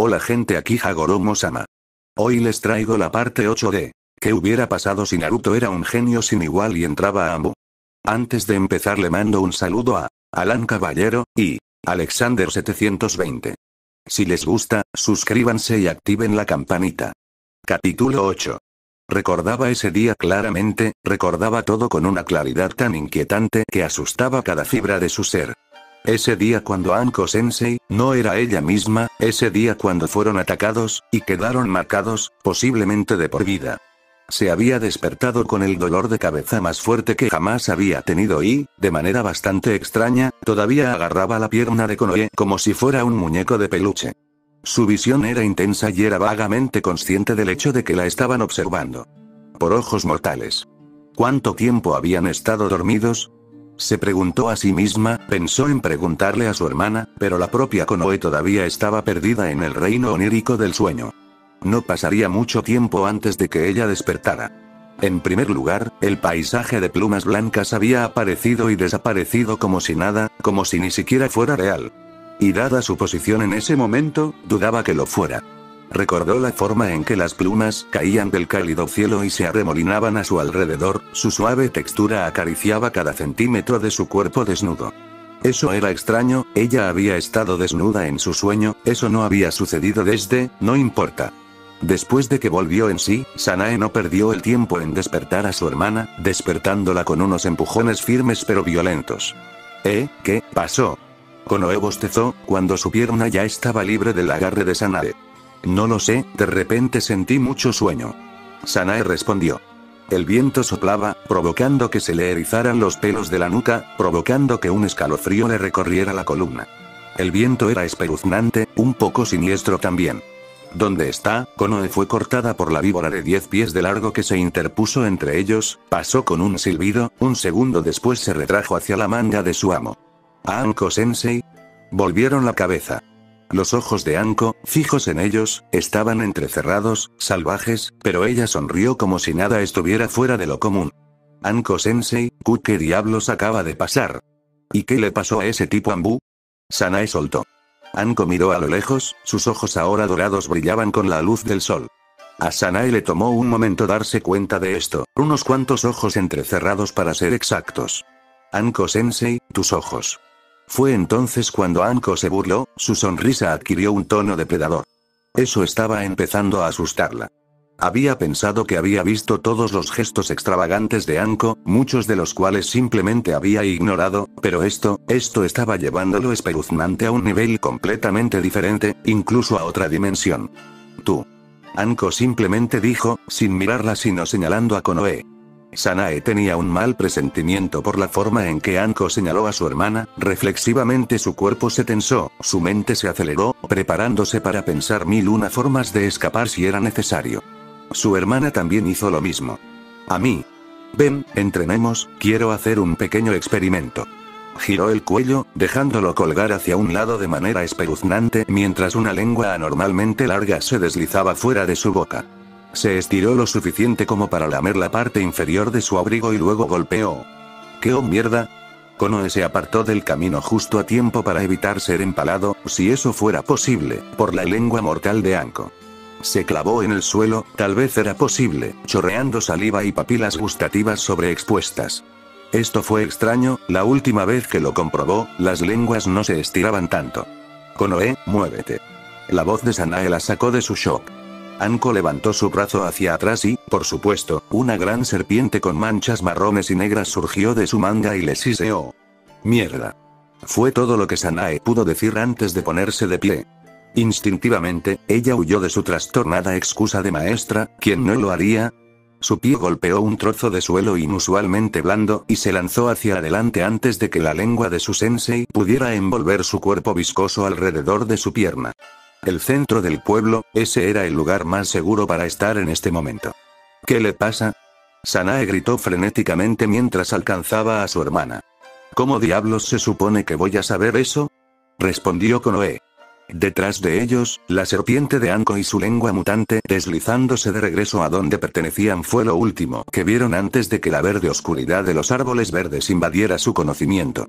Hola gente, aquí Hagoromo-sama. Hoy les traigo la parte 8 de ¿qué hubiera pasado si Naruto era un genio sin igual y entraba a Ambu? Antes de empezar le mando un saludo a Alan Caballero y Alexander 720. Si les gusta, suscríbanse y activen la campanita. Capítulo 8. Recordaba ese día claramente, recordaba todo con una claridad tan inquietante que asustaba cada fibra de su ser. Ese día cuando Anko-sensei no era ella misma, ese día cuando fueron atacados, y quedaron marcados, posiblemente de por vida. Se había despertado con el dolor de cabeza más fuerte que jamás había tenido y, de manera bastante extraña, todavía agarraba la pierna de Konoe como si fuera un muñeco de peluche. Su visión era intensa y era vagamente consciente del hecho de que la estaban observando por ojos mortales. ¿Cuánto tiempo habían estado dormidos? Se preguntó a sí misma, pensó en preguntarle a su hermana, pero la propia Konoe todavía estaba perdida en el reino onírico del sueño. No pasaría mucho tiempo antes de que ella despertara. En primer lugar, el paisaje de plumas blancas había aparecido y desaparecido como si nada, como si ni siquiera fuera real. Y dada su posición en ese momento, dudaba que lo fuera. Recordó la forma en que las plumas caían del cálido cielo y se arremolinaban a su alrededor, su suave textura acariciaba cada centímetro de su cuerpo desnudo. Eso era extraño, ella había estado desnuda en su sueño, eso no había sucedido desde, no importa. Después de que volvió en sí, Sanae no perdió el tiempo en despertar a su hermana, despertándola con unos empujones firmes pero violentos. ¿Qué pasó? Konoe bostezó, cuando su pierna ya estaba libre del agarre de Sanae. No lo sé, de repente sentí mucho sueño. Sanae respondió. El viento soplaba, provocando que se le erizaran los pelos de la nuca, provocando que un escalofrío le recorriera la columna. El viento era espeluznante, un poco siniestro también. ¿Dónde está? Konoe fue cortada por la víbora de 10 pies de largo que se interpuso entre ellos, pasó con un silbido, un segundo después se retrajo hacia la manga de su amo. ¿A Anko-sensei? Volvieron la cabeza. Los ojos de Anko, fijos en ellos, estaban entrecerrados, salvajes, pero ella sonrió como si nada estuviera fuera de lo común. Anko-sensei, ¿qué diablos acaba de pasar? ¿Y qué le pasó a ese tipo Ambu? Sanae soltó. Anko miró a lo lejos, sus ojos ahora dorados brillaban con la luz del sol. A Sanae le tomó un momento darse cuenta de esto, unos cuantos ojos entrecerrados para ser exactos. Anko-sensei, tus ojos. Fue entonces cuando Anko se burló, su sonrisa adquirió un tono depredador. Eso estaba empezando a asustarla. Había pensado que había visto todos los gestos extravagantes de Anko, muchos de los cuales simplemente había ignorado, pero esto estaba llevándolo espeluznante a un nivel completamente diferente, incluso a otra dimensión. Tú. Anko simplemente dijo, sin mirarla sino señalando a Konoe. Sanae tenía un mal presentimiento por la forma en que Anko señaló a su hermana, reflexivamente su cuerpo se tensó, su mente se aceleró, preparándose para pensar 1001 formas de escapar si era necesario. Su hermana también hizo lo mismo. A mí. Ven, entrenemos, quiero hacer un pequeño experimento. Giró el cuello, dejándolo colgar hacia un lado de manera espeluznante mientras una lengua anormalmente larga se deslizaba fuera de su boca. Se estiró lo suficiente como para lamer la parte inferior de su abrigo y luego golpeó. ¿Qué mierda? Konoe se apartó del camino justo a tiempo para evitar ser empalado, si eso fuera posible, por la lengua mortal de Anko. Se clavó en el suelo, tal vez era posible, chorreando saliva y papilas gustativas sobreexpuestas. Esto fue extraño, la última vez que lo comprobó, las lenguas no se estiraban tanto. Konoe, muévete. La voz de Sanae la sacó de su shock. Anko levantó su brazo hacia atrás y, por supuesto, una gran serpiente con manchas marrones y negras surgió de su manga y le siseó. Mierda. Fue todo lo que Sanae pudo decir antes de ponerse de pie. Instintivamente, ella huyó de su trastornada excusa de maestra, ¿quién no lo haría? Su pie golpeó un trozo de suelo inusualmente blando y se lanzó hacia adelante antes de que la lengua de su sensei pudiera envolver su cuerpo viscoso alrededor de su pierna. El centro del pueblo, ese era el lugar más seguro para estar en este momento. ¿Qué le pasa? Sanae gritó frenéticamente mientras alcanzaba a su hermana. ¿Cómo diablos se supone que voy a saber eso? Respondió Konoe. Detrás de ellos, la serpiente de Anko y su lengua mutante deslizándose de regreso a donde pertenecían fue lo último que vieron antes de que la verde oscuridad de los árboles verdes invadiera su conocimiento.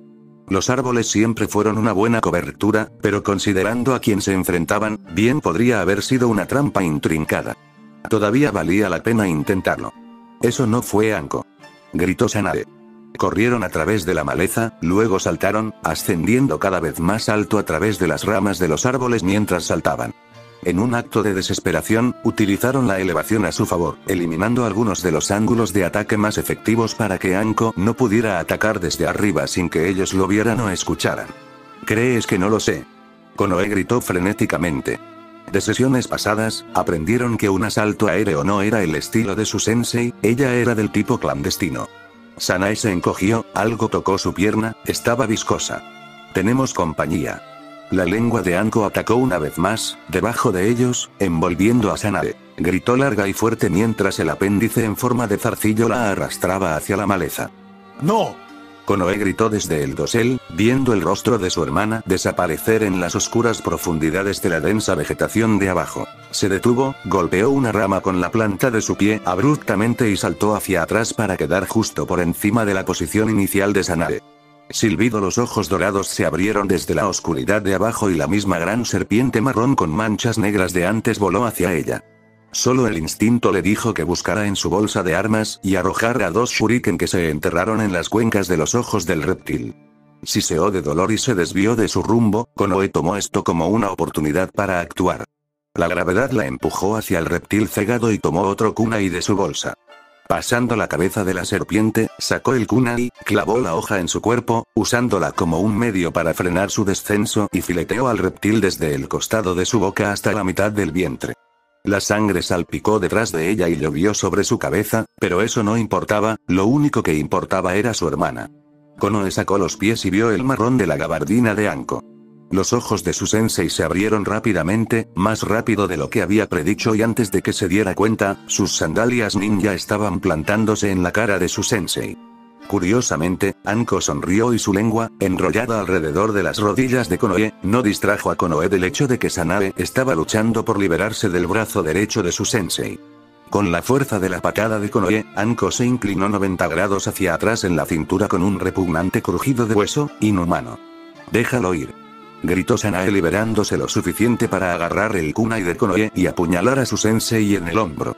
Los árboles siempre fueron una buena cobertura, pero considerando a quien se enfrentaban, bien podría haber sido una trampa intrincada. Todavía valía la pena intentarlo. Eso no fue Anko, gritó Sanae. Corrieron a través de la maleza, luego saltaron, ascendiendo cada vez más alto a través de las ramas de los árboles mientras saltaban. En un acto de desesperación, utilizaron la elevación a su favor, eliminando algunos de los ángulos de ataque más efectivos para que Anko no pudiera atacar desde arriba sin que ellos lo vieran o escucharan. ¿Crees que no lo sé? Konoe gritó frenéticamente. De sesiones pasadas, aprendieron que un asalto aéreo no era el estilo de su sensei, ella era del tipo clandestino. Sanae se encogió, algo tocó su pierna, estaba viscosa. Tenemos compañía. La lengua de Anko atacó una vez más, debajo de ellos, envolviendo a Sanae. Gritó larga y fuerte mientras el apéndice en forma de zarcillo la arrastraba hacia la maleza. ¡No! Konoe gritó desde el dosel, viendo el rostro de su hermana desaparecer en las oscuras profundidades de la densa vegetación de abajo. Se detuvo, golpeó una rama con la planta de su pie abruptamente y saltó hacia atrás para quedar justo por encima de la posición inicial de Sanae. Silbido, los ojos dorados se abrieron desde la oscuridad de abajo y la misma gran serpiente marrón con manchas negras de antes voló hacia ella. Solo el instinto le dijo que buscara en su bolsa de armas y arrojara 2 shuriken que se enterraron en las cuencas de los ojos del reptil. Siseó de dolor y se desvió de su rumbo. Konoe tomó esto como una oportunidad para actuar. La gravedad la empujó hacia el reptil cegado y tomó otro kunai de su bolsa. Pasando la cabeza de la serpiente, sacó el kunai, clavó la hoja en su cuerpo, usándola como un medio para frenar su descenso y fileteó al reptil desde el costado de su boca hasta la mitad del vientre. La sangre salpicó detrás de ella y llovió sobre su cabeza, pero eso no importaba, lo único que importaba era su hermana. Konoe sacó los pies y vio el marrón de la gabardina de Anko. Los ojos de su sensei se abrieron rápidamente, más rápido de lo que había predicho, y antes de que se diera cuenta, sus sandalias ninja estaban plantándose en la cara de su sensei. Curiosamente, Anko sonrió y su lengua, enrollada alrededor de las rodillas de Konoe, no distrajo a Konoe del hecho de que Sanae estaba luchando por liberarse del brazo derecho de su sensei. Con la fuerza de la patada de Konoe, Anko se inclinó 90 grados hacia atrás en la cintura con un repugnante crujido de hueso, inhumano. «Déjalo ir», gritó Sanae liberándose lo suficiente para agarrar el kunai de Konoe y apuñalar a su sensei en el hombro.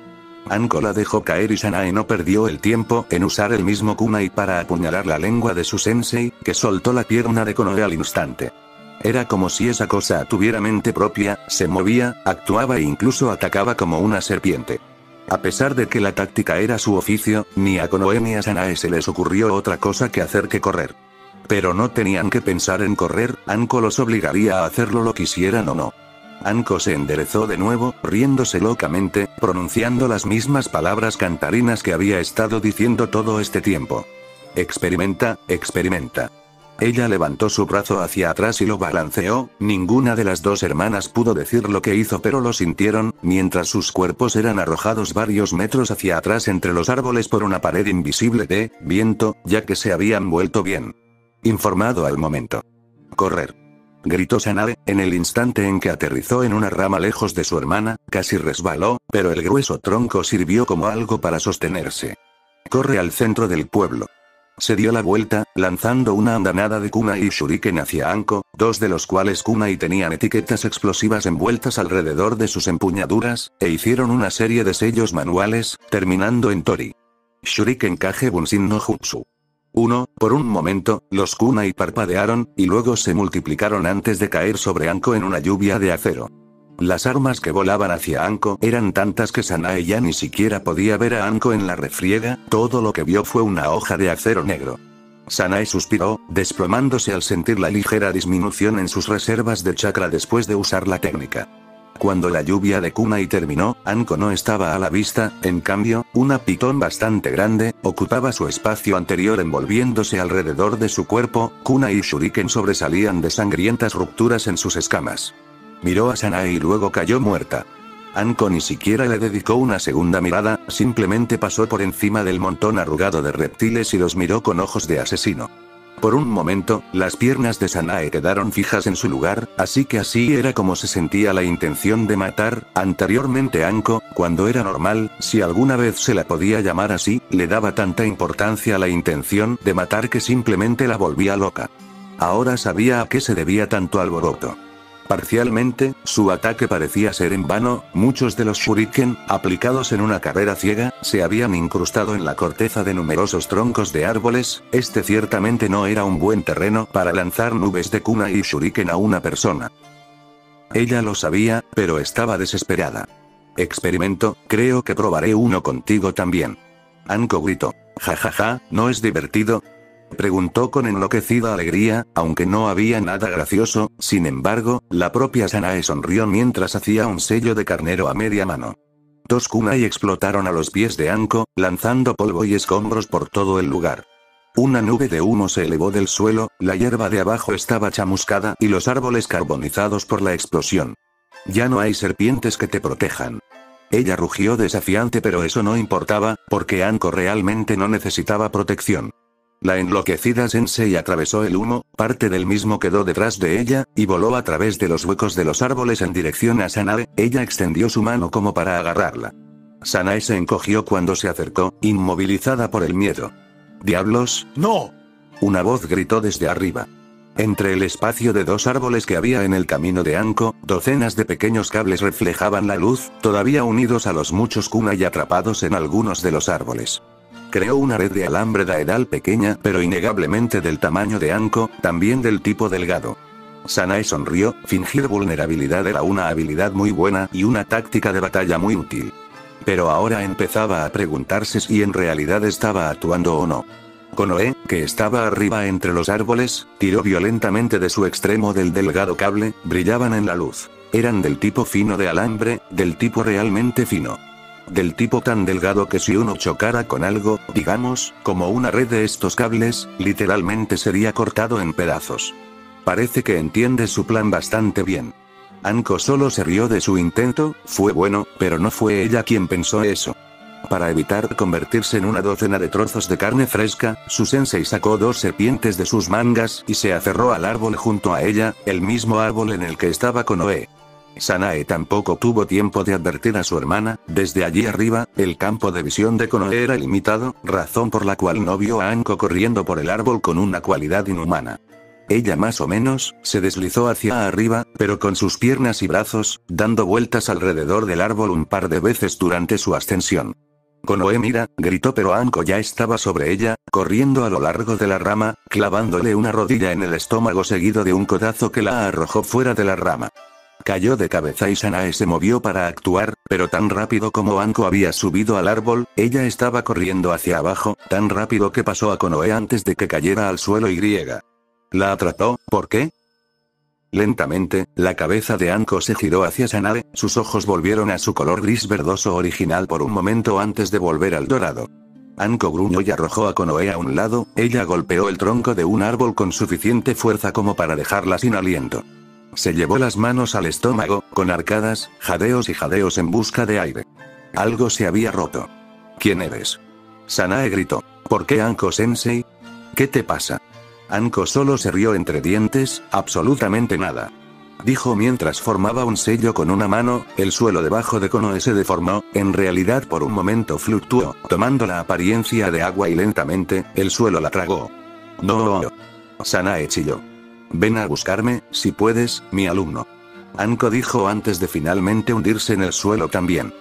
Anko la dejó caer y Sanae no perdió el tiempo en usar el mismo kunai para apuñalar la lengua de su sensei, que soltó la pierna de Konoe al instante. Era como si esa cosa tuviera mente propia, se movía, actuaba e incluso atacaba como una serpiente. A pesar de que la táctica era su oficio, ni a Konoe ni a Sanae se les ocurrió otra cosa que hacer que correr. Pero no tenían que pensar en correr, Anko los obligaría a hacerlo lo quisieran o no. Anko se enderezó de nuevo, riéndose locamente, pronunciando las mismas palabras cantarinas que había estado diciendo todo este tiempo. «Experimenta, experimenta». Ella levantó su brazo hacia atrás y lo balanceó. Ninguna de las dos hermanas pudo decir lo que hizo, pero lo sintieron, mientras sus cuerpos eran arrojados varios metros hacia atrás entre los árboles por una pared invisible de viento, ya que se habían vuelto bien informado al momento. «Correr», gritó Sanae, en el instante en que aterrizó en una rama lejos de su hermana, casi resbaló, pero el grueso tronco sirvió como algo para sostenerse. «Corre al centro del pueblo». Se dio la vuelta, lanzando una andanada de kunai y shuriken hacia Anko, 2 de los cuales kunai tenían etiquetas explosivas envueltas alrededor de sus empuñaduras, e hicieron una serie de sellos manuales, terminando en tori. Shuriken Kage Bunshin no Jutsu. Por un momento, los kunai parpadearon, y luego se multiplicaron antes de caer sobre Anko en una lluvia de acero. Las armas que volaban hacia Anko eran tantas que Sanae ya ni siquiera podía ver a Anko en la refriega, todo lo que vio fue una hoja de acero negro. Sanae suspiró, desplomándose al sentir la ligera disminución en sus reservas de chakra después de usar la técnica. Cuando la lluvia de kunai terminó, Anko no estaba a la vista, en cambio, una pitón bastante grande, ocupaba su espacio anterior envolviéndose alrededor de su cuerpo, kunai y shuriken sobresalían de sangrientas rupturas en sus escamas. Miró a Sanae y luego cayó muerta. Anko ni siquiera le dedicó una segunda mirada, simplemente pasó por encima del montón arrugado de reptiles y los miró con ojos de asesino. Por un momento, las piernas de Sanae quedaron fijas en su lugar, así que así era como se sentía la intención de matar. Anteriormente Anko, cuando era normal, si alguna vez se la podía llamar así, le daba tanta importancia a la intención de matar que simplemente la volvía loca. Ahora sabía a qué se debía tanto alboroto. Parcialmente, su ataque parecía ser en vano, muchos de los shuriken, aplicados en una carrera ciega, se habían incrustado en la corteza de numerosos troncos de árboles, este ciertamente no era un buen terreno para lanzar nubes de kunai y shuriken a una persona. Ella lo sabía, pero estaba desesperada. Experimento, creo que probaré uno contigo también. Anko gritó. Jajaja, ¿no es divertido? Preguntó con enloquecida alegría, aunque no había nada gracioso, sin embargo, la propia Sanae sonrió mientras hacía un sello de carnero a media mano. Dos kunai explotaron a los pies de Anko, lanzando polvo y escombros por todo el lugar. Una nube de humo se elevó del suelo, la hierba de abajo estaba chamuscada y los árboles carbonizados por la explosión. Ya no hay serpientes que te protejan. Ella rugió desafiante, pero eso no importaba, porque Anko realmente no necesitaba protección. La enloquecida sensei atravesó el humo, parte del mismo quedó detrás de ella, y voló a través de los huecos de los árboles en dirección a Sanae. Ella extendió su mano como para agarrarla. Sanae se encogió cuando se acercó, inmovilizada por el miedo. ¡Diablos, no! Una voz gritó desde arriba. Entre el espacio de dos árboles que había en el camino de Anko, docenas de pequeños cables reflejaban la luz, todavía unidos a los muchos kunai atrapados en algunos de los árboles. Creó una red de alambre daedal pequeña, pero innegablemente del tamaño de Anko, también del tipo delgado. Sanae sonrió, fingir vulnerabilidad era una habilidad muy buena y una táctica de batalla muy útil. Pero ahora empezaba a preguntarse si en realidad estaba actuando o no. Konoe, que estaba arriba entre los árboles, tiró violentamente de su extremo del delgado cable, brillaban en la luz. Eran del tipo fino de alambre, del tipo realmente fino. Del tipo tan delgado que si uno chocara con algo, digamos, como una red de estos cables, literalmente sería cortado en pedazos. Parece que entiende su plan bastante bien. Anko solo se rió de su intento, fue bueno, pero no fue ella quien pensó eso. Para evitar convertirse en una docena de trozos de carne fresca, su sensei sacó dos serpientes de sus mangas y se aferró al árbol junto a ella, el mismo árbol en el que estaba Konoe. Sanae tampoco tuvo tiempo de advertir a su hermana, desde allí arriba, el campo de visión de Konoe era limitado, razón por la cual no vio a Anko corriendo por el árbol con una cualidad inhumana. Ella más o menos, se deslizó hacia arriba, pero con sus piernas y brazos, dando vueltas alrededor del árbol un par de veces durante su ascensión. Konoe mira, gritó, pero Anko ya estaba sobre ella, corriendo a lo largo de la rama, clavándole una rodilla en el estómago seguido de un codazo que la arrojó fuera de la rama. Cayó de cabeza y Sanae se movió para actuar, pero tan rápido como Anko había subido al árbol, ella estaba corriendo hacia abajo, tan rápido que pasó a Konoe antes de que cayera al suelo y. La atrapó, ¿por qué? Lentamente, la cabeza de Anko se giró hacia Sanae, sus ojos volvieron a su color gris verdoso original por un momento antes de volver al dorado. Anko gruñó y arrojó a Konoe a un lado, ella golpeó el tronco de un árbol con suficiente fuerza como para dejarla sin aliento. Se llevó las manos al estómago, con arcadas, jadeos y jadeos en busca de aire. Algo se había roto. ¿Quién eres? Sanae gritó. ¿Por qué Anko-sensei? ¿Qué te pasa? Anko solo se rió entre dientes, absolutamente nada. Dijo mientras formaba un sello con una mano, el suelo debajo de Konoe se deformó, en realidad por un momento fluctuó, tomando la apariencia de agua y lentamente, el suelo la tragó. No. Sanae chilló. Ven a buscarme, si puedes, mi alumno. Anko dijo antes de finalmente hundirse en el suelo también.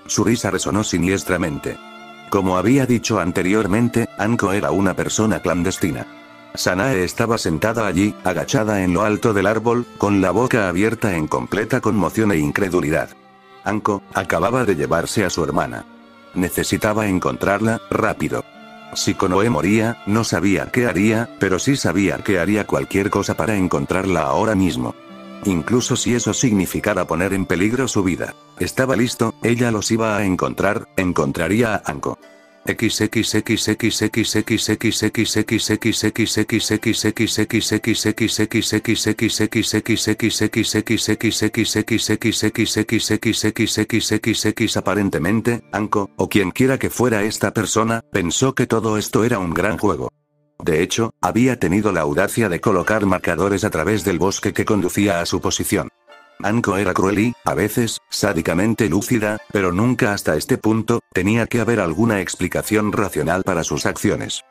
Su risa resonó siniestramente. Como había dicho anteriormente, Anko era una persona clandestina. Sanae estaba sentada allí, agachada en lo alto del árbol, con la boca abierta en completa conmoción e incredulidad. Anko acababa de llevarse a su hermana. Necesitaba encontrarla, rápido. Si Konoe moría, no sabía qué haría, pero sí sabía que haría cualquier cosa para encontrarla ahora mismo. Incluso si eso significara poner en peligro su vida. Estaba listo, ella los iba a encontrar, encontraría a Anko. Aparentemente, Anko, o quien quiera que fuera esta persona, pensó que todo esto era un gran juego. De hecho, había tenido la audacia de colocar marcadores a través del bosque que conducía a su posición. Anko era cruel y, a veces, sádicamente lúcida, pero nunca hasta este punto, tenía que haber alguna explicación racional para sus acciones.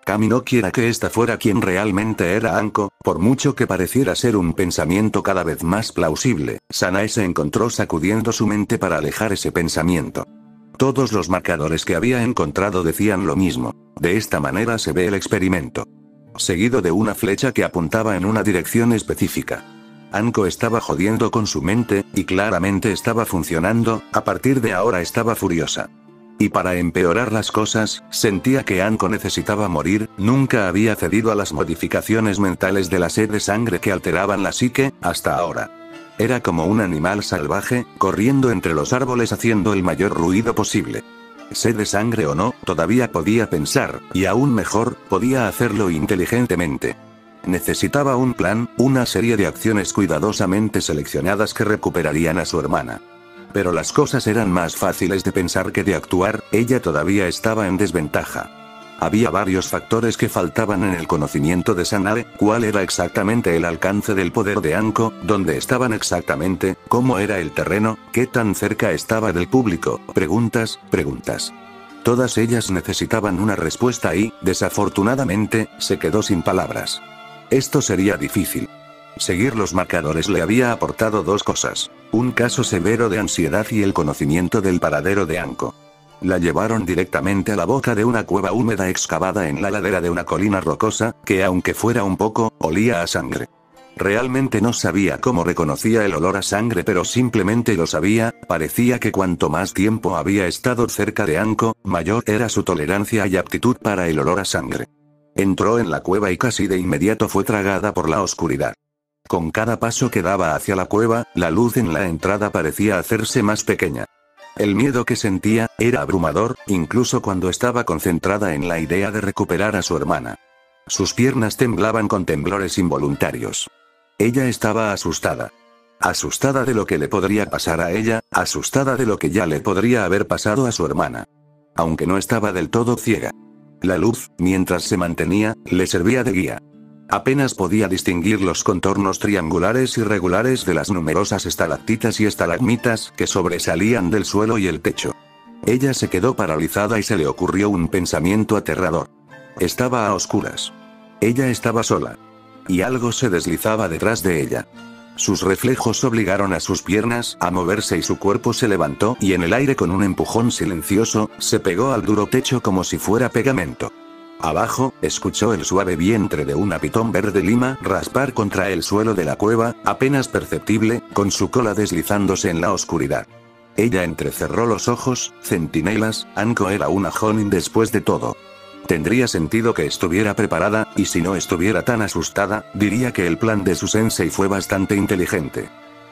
Kami no quiera que esta fuera quien realmente era Anko, por mucho que pareciera ser un pensamiento cada vez más plausible, Sanae se encontró sacudiendo su mente para alejar ese pensamiento. Todos los marcadores que había encontrado decían lo mismo. De esta manera se ve el experimento. Seguido de una flecha que apuntaba en una dirección específica. Anko estaba jodiendo con su mente, y claramente estaba funcionando, a partir de ahora estaba furiosa. Y para empeorar las cosas, sentía que Anko necesitaba morir, nunca había cedido a las modificaciones mentales de la sed de sangre que alteraban la psique, hasta ahora. Era como un animal salvaje, corriendo entre los árboles haciendo el mayor ruido posible. Sed de sangre o no, todavía podía pensar, y aún mejor, podía hacerlo inteligentemente. Necesitaba un plan, una serie de acciones cuidadosamente seleccionadas que recuperarían a su hermana. Pero las cosas eran más fáciles de pensar que de actuar, ella todavía estaba en desventaja. Había varios factores que faltaban en el conocimiento de Sanae, cuál era exactamente el alcance del poder de Anko, dónde estaban exactamente, cómo era el terreno, qué tan cerca estaba del público, preguntas. Todas ellas necesitaban una respuesta y, desafortunadamente, se quedó sin palabras. Esto sería difícil. Seguir los marcadores le había aportado dos cosas: un caso severo de ansiedad y el conocimiento del paradero de Anko. La llevaron directamente a la boca de una cueva húmeda excavada en la ladera de una colina rocosa, que aunque fuera un poco, olía a sangre. Realmente no sabía cómo reconocía el olor a sangre, pero simplemente lo sabía. Parecía que cuanto más tiempo había estado cerca de Anko, mayor era su tolerancia y aptitud para el olor a sangre. Entró en la cueva y casi de inmediato fue tragada por la oscuridad. Con cada paso que daba hacia la cueva, la luz en la entrada parecía hacerse más pequeña. El miedo que sentía era abrumador, incluso cuando estaba concentrada en la idea de recuperar a su hermana. Sus piernas temblaban con temblores involuntarios. Ella estaba asustada. Asustada de lo que le podría pasar a ella, asustada de lo que ya le podría haber pasado a su hermana. Aunque no estaba del todo ciega. La luz, mientras se mantenía, le servía de guía. Apenas podía distinguir los contornos triangulares irregulares de las numerosas estalactitas y estalagmitas que sobresalían del suelo y el techo. Ella se quedó paralizada y se le ocurrió un pensamiento aterrador. Estaba a oscuras. Ella estaba sola. Y algo se deslizaba detrás de ella. Sus reflejos obligaron a sus piernas a moverse y su cuerpo se levantó y en el aire con un empujón silencioso, se pegó al duro techo como si fuera pegamento. Abajo, escuchó el suave vientre de una pitón verde lima raspar contra el suelo de la cueva, apenas perceptible, con su cola deslizándose en la oscuridad. Ella entrecerró los ojos, centinelas, Anko era una Jonin después de todo. Tendría sentido que estuviera preparada, y si no estuviera tan asustada, diría que el plan de su sensei fue bastante inteligente.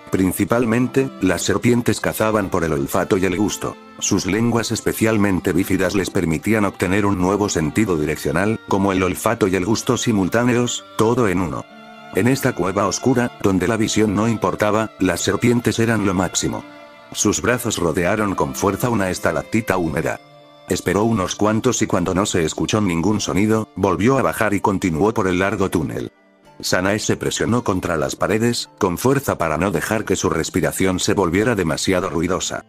Principalmente, las serpientes cazaban por el olfato y el gusto. Sus lenguas especialmente bífidas les permitían obtener un nuevo sentido direccional, como el olfato y el gusto simultáneos, todo en uno. En esta cueva oscura, donde la visión no importaba, las serpientes eran lo máximo. Sus brazos rodearon con fuerza una estalactita húmeda. Esperó unos cuantos y cuando no se escuchó ningún sonido, volvió a bajar y continuó por el largo túnel. Sanae se presionó contra las paredes, con fuerza para no dejar que su respiración se volviera demasiado ruidosa.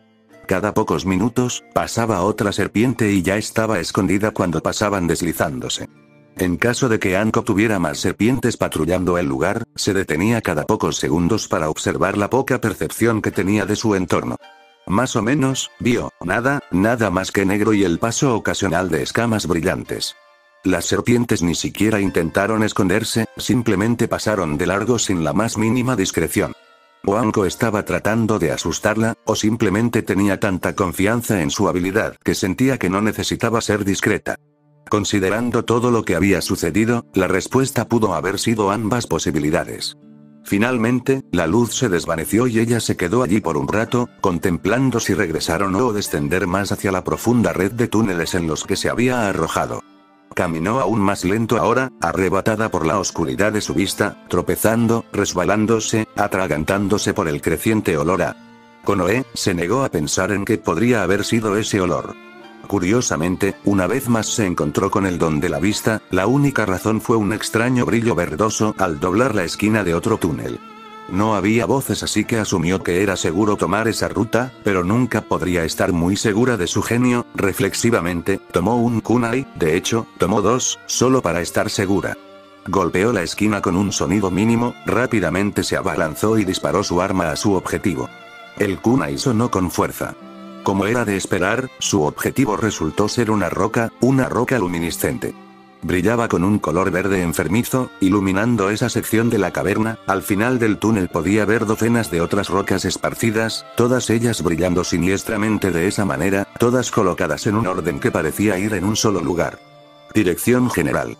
Cada pocos minutos, pasaba otra serpiente y ya estaba escondida cuando pasaban deslizándose. En caso de que Anko tuviera más serpientes patrullando el lugar, se detenía cada pocos segundos para observar la poca percepción que tenía de su entorno. Más o menos, vio nada más que negro y el paso ocasional de escamas brillantes. Las serpientes ni siquiera intentaron esconderse, simplemente pasaron de largo sin la más mínima discreción. O Anko estaba tratando de asustarla, o simplemente tenía tanta confianza en su habilidad que sentía que no necesitaba ser discreta. Considerando todo lo que había sucedido, la respuesta pudo haber sido ambas posibilidades. Finalmente, la luz se desvaneció y ella se quedó allí por un rato, contemplando si regresar o no o descender más hacia la profunda red de túneles en los que se había arrojado. Caminó aún más lento ahora, arrebatada por la oscuridad de su vista, tropezando, resbalándose, atragantándose por el creciente olor a Konoe. Se negó a pensar en qué podría haber sido ese olor. Curiosamente, una vez más se encontró con el don de la vista, la única razón fue un extraño brillo verdoso al doblar la esquina de otro túnel. No había voces, así que asumió que era seguro tomar esa ruta, pero nunca podría estar muy segura de su genio. Reflexivamente, tomó un kunai, de hecho, tomó dos, solo para estar segura. Golpeó la esquina con un sonido mínimo, rápidamente se abalanzó y disparó su arma a su objetivo. El kunai sonó con fuerza. Como era de esperar, su objetivo resultó ser una roca luminiscente. Brillaba con un color verde enfermizo, iluminando esa sección de la caverna. Al final del túnel podía ver docenas de otras rocas esparcidas, todas ellas brillando siniestramente de esa manera, todas colocadas en un orden que parecía ir en un solo lugar. Dirección general.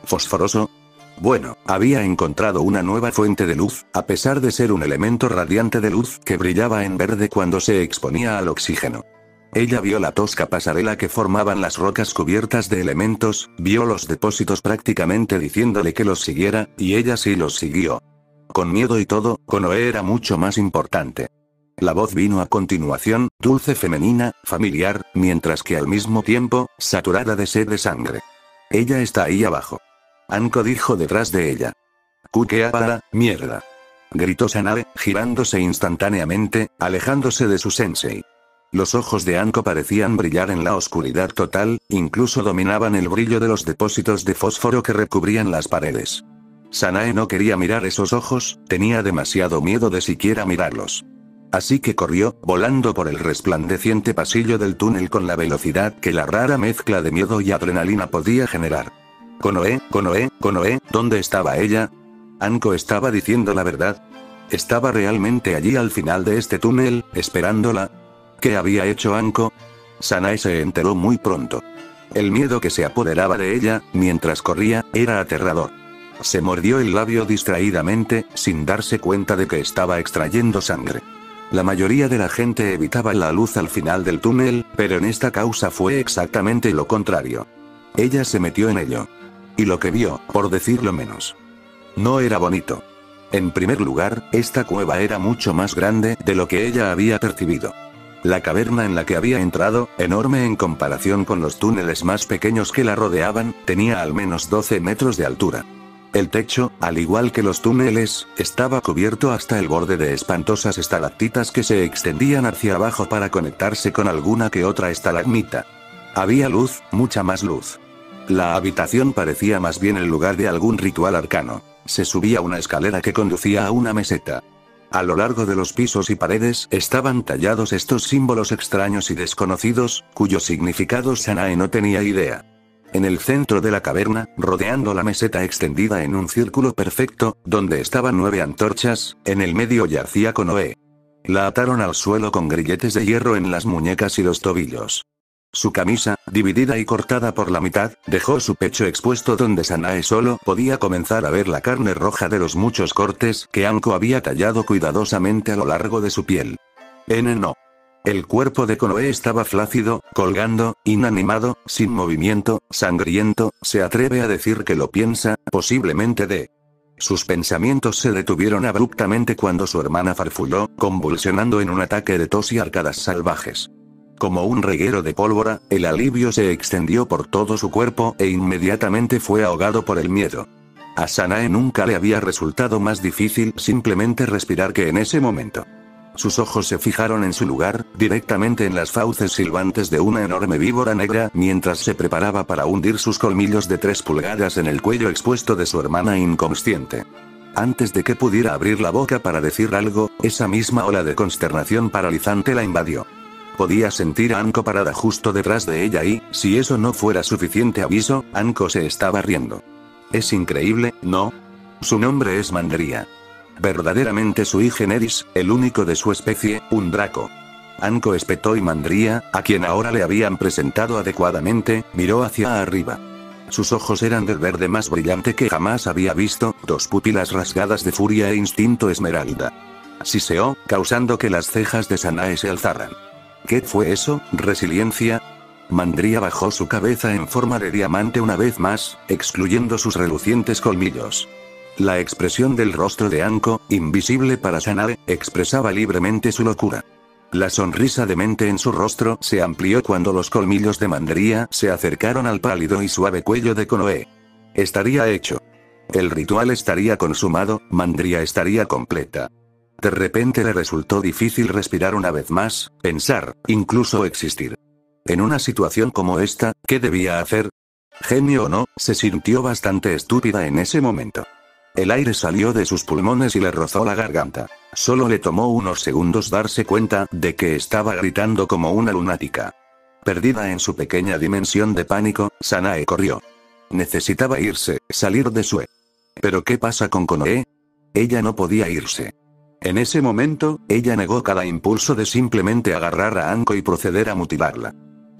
¿Fosforoso? Bueno, había encontrado una nueva fuente de luz, a pesar de ser un elemento radiante de luz que brillaba en verde cuando se exponía al oxígeno. Ella vio la tosca pasarela que formaban las rocas cubiertas de elementos, vio los depósitos prácticamente diciéndole que los siguiera, y ella sí los siguió. Con miedo y todo, Konoe era mucho más importante. La voz vino a continuación, dulce, femenina, familiar, mientras que al mismo tiempo, saturada de sed de sangre. Ella está ahí abajo. Anko dijo detrás de ella. Kukeabara, mierda. Gritó Sanae, girándose instantáneamente, alejándose de su sensei. Los ojos de Anko parecían brillar en la oscuridad total, incluso dominaban el brillo de los depósitos de fósforo que recubrían las paredes. Sanae no quería mirar esos ojos, tenía demasiado miedo de siquiera mirarlos. Así que corrió, volando por el resplandeciente pasillo del túnel con la velocidad que la rara mezcla de miedo y adrenalina podía generar. Konoe, ¿dónde estaba ella? Anko estaba diciendo la verdad. ¿Estaba realmente allí al final de este túnel, esperándola? ¿Qué había hecho Anko? Sanae se enteró muy pronto. El miedo que se apoderaba de ella, mientras corría, era aterrador. Se mordió el labio distraídamente, sin darse cuenta de que estaba extrayendo sangre. La mayoría de la gente evitaba la luz al final del túnel, pero en esta causa fue exactamente lo contrario. Ella se metió en ello. Y lo que vio, por decirlo menos, no era bonito. En primer lugar, esta cueva era mucho más grande de lo que ella había percibido. La caverna en la que había entrado, enorme en comparación con los túneles más pequeños que la rodeaban, tenía al menos 12 metros de altura. El techo, al igual que los túneles, estaba cubierto hasta el borde de espantosas estalactitas que se extendían hacia abajo para conectarse con alguna que otra estalagmita. Había luz, mucha más luz. La habitación parecía más bien el lugar de algún ritual arcano. Se subía una escalera que conducía a una meseta. A lo largo de los pisos y paredes estaban tallados estos símbolos extraños y desconocidos, cuyos significados Sanae no tenía idea. En el centro de la caverna, rodeando la meseta extendida en un círculo perfecto, donde estaban 9 antorchas, en el medio yacía Konoe. La ataron al suelo con grilletes de hierro en las muñecas y los tobillos. Su camisa, dividida y cortada por la mitad, dejó su pecho expuesto donde Sanae solo podía comenzar a ver la carne roja de los muchos cortes que Anko había tallado cuidadosamente a lo largo de su piel. No. El cuerpo de Konoe estaba flácido, colgando, inanimado, sin movimiento, sangriento, se atreve a decir que lo piensa, posiblemente de... Sus pensamientos se detuvieron abruptamente cuando su hermana farfulló, convulsionando en un ataque de tos y arcadas salvajes. Como un reguero de pólvora, el alivio se extendió por todo su cuerpo e inmediatamente fue ahogado por el miedo. A Sanae nunca le había resultado más difícil simplemente respirar que en ese momento. Sus ojos se fijaron en su lugar, directamente en las fauces silbantes de una enorme víbora negra, mientras se preparaba para hundir sus colmillos de 3 pulgadas en el cuello expuesto de su hermana inconsciente. Antes de que pudiera abrir la boca para decir algo, esa misma ola de consternación paralizante la invadió. Podía sentir a Anko parada justo detrás de ella y, si eso no fuera suficiente aviso, Anko se estaba riendo. Es increíble, ¿no? Su nombre es Mandería. Verdaderamente sui generis, el único de su especie, un Draco. Anko espetó y Mandería, a quien ahora le habían presentado adecuadamente, miró hacia arriba. Sus ojos eran del verde más brillante que jamás había visto, 2 pupilas rasgadas de furia e instinto esmeralda. Siseó, causando que las cejas de Sanae se alzaran. ¿Qué fue eso? ¿Resiliencia? Mandería bajó su cabeza en forma de diamante una vez más, excluyendo sus relucientes colmillos. La expresión del rostro de Anko, invisible para Sanae, expresaba libremente su locura. La sonrisa demente en su rostro se amplió cuando los colmillos de Mandería se acercaron al pálido y suave cuello de Konoe. Estaría hecho. El ritual estaría consumado, Mandria estaría completa. De repente le resultó difícil respirar una vez más, pensar, incluso existir. En una situación como esta, ¿qué debía hacer? Genio o no, se sintió bastante estúpida en ese momento. El aire salió de sus pulmones y le rozó la garganta. Solo le tomó unos segundos darse cuenta de que estaba gritando como una lunática. Perdida en su pequeña dimensión de pánico, Sanae corrió. Necesitaba irse, salir de Sue. ¿Pero qué pasa con Konoe? Ella no podía irse. En ese momento, ella negó cada impulso de simplemente agarrar a Anko y proceder a mutilarla.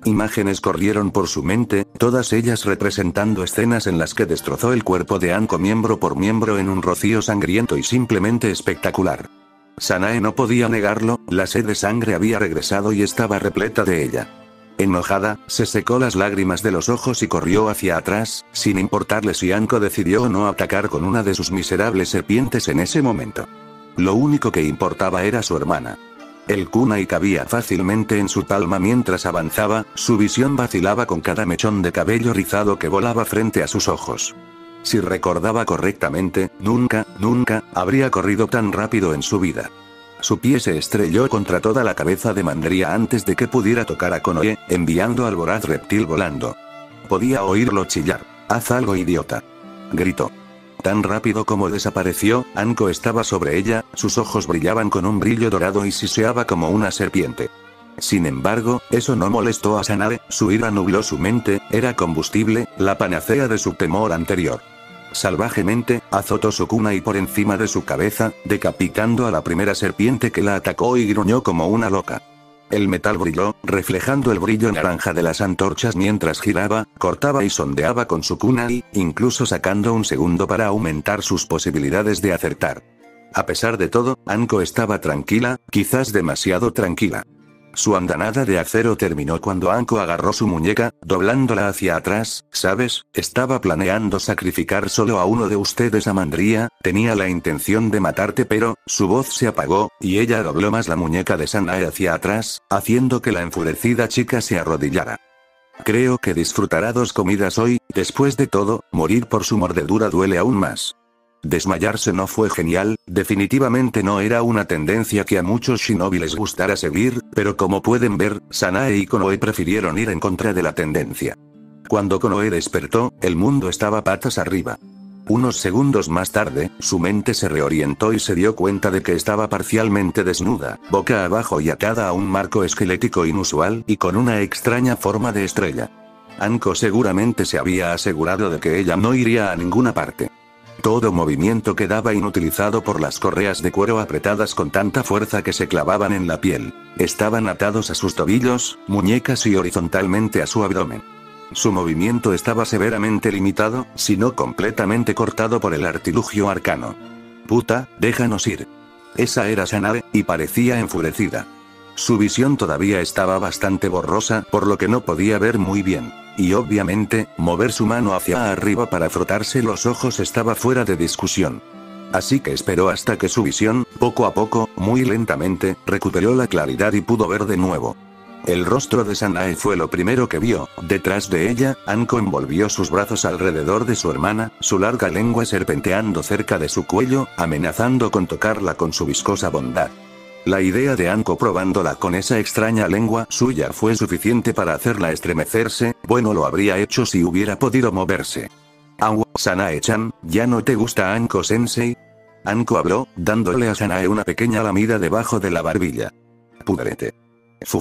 Imágenes corrieron por su mente, todas ellas representando escenas en las que destrozó el cuerpo de Anko miembro por miembro en un rocío sangriento y simplemente espectacular. Sanae no podía negarlo, la sed de sangre había regresado y estaba repleta de ella. Enojada, se secó las lágrimas de los ojos y corrió hacia atrás, sin importarle si Anko decidió o no atacar con una de sus miserables serpientes en ese momento. Lo único que importaba era su hermana. El kunai cabía fácilmente en su palma mientras avanzaba, su visión vacilaba con cada mechón de cabello rizado que volaba frente a sus ojos. Si recordaba correctamente, nunca habría corrido tan rápido en su vida. Su pie se estrelló contra toda la cabeza de Mandria antes de que pudiera tocar a Konoe, enviando al voraz reptil volando. Podía oírlo chillar. «Haz algo, idiota», gritó. Tan rápido como desapareció, Anko estaba sobre ella, sus ojos brillaban con un brillo dorado y siseaba como una serpiente. Sin embargo, eso no molestó a Sanae, su ira nubló su mente, era combustible, la panacea de su temor anterior. Salvajemente, azotó su kunai por encima de su cabeza, decapitando a la primera serpiente que la atacó y gruñó como una loca. El metal brilló, reflejando el brillo naranja de las antorchas mientras giraba, cortaba y sondeaba con su kunai, incluso sacando un segundo para aumentar sus posibilidades de acertar. A pesar de todo, Anko estaba tranquila, quizás demasiado tranquila. Su andanada de acero terminó cuando Anko agarró su muñeca, doblándola hacia atrás. ¿Sabes? Estaba planeando sacrificar solo a uno de ustedes a Mandria, tenía la intención de matarte pero, su voz se apagó, y ella dobló más la muñeca de Sanae hacia atrás, haciendo que la enfurecida chica se arrodillara. Creo que disfrutará 2 comidas hoy, después de todo, morir por su mordedura duele aún más. Desmayarse no fue genial, definitivamente no era una tendencia que a muchos shinobi les gustara seguir, pero como pueden ver, Sanae y Konoe prefirieron ir en contra de la tendencia. Cuando Konoe despertó, el mundo estaba patas arriba. Unos segundos más tarde, su mente se reorientó y se dio cuenta de que estaba parcialmente desnuda, boca abajo y atada a un marco esquelético inusual y con una extraña forma de estrella. Anko seguramente se había asegurado de que ella no iría a ninguna parte. Todo movimiento quedaba inutilizado por las correas de cuero apretadas con tanta fuerza que se clavaban en la piel. Estaban atados a sus tobillos, muñecas y horizontalmente a su abdomen. Su movimiento estaba severamente limitado, si no completamente cortado por el artilugio arcano. «Puta, déjanos ir». Esa era Sanae, y parecía enfurecida. Su visión todavía estaba bastante borrosa, por lo que no podía ver muy bien. Y obviamente, mover su mano hacia arriba para frotarse los ojos estaba fuera de discusión. Así que esperó hasta que su visión, poco a poco, muy lentamente, recuperó la claridad y pudo ver de nuevo. El rostro de Sanae fue lo primero que vio. Detrás de ella, Anko envolvió sus brazos alrededor de su hermana, su larga lengua serpenteando cerca de su cuello, amenazando con tocarla con su viscosa bondad. La idea de Anko probándola con esa extraña lengua suya fue suficiente para hacerla estremecerse, bueno lo habría hecho si hubiera podido moverse. «Au, Sanae-chan, ¿ya no te gusta Anko-sensei?» Anko habló, dándole a Sanae una pequeña lamida debajo de la barbilla. «Pudrete. Fu,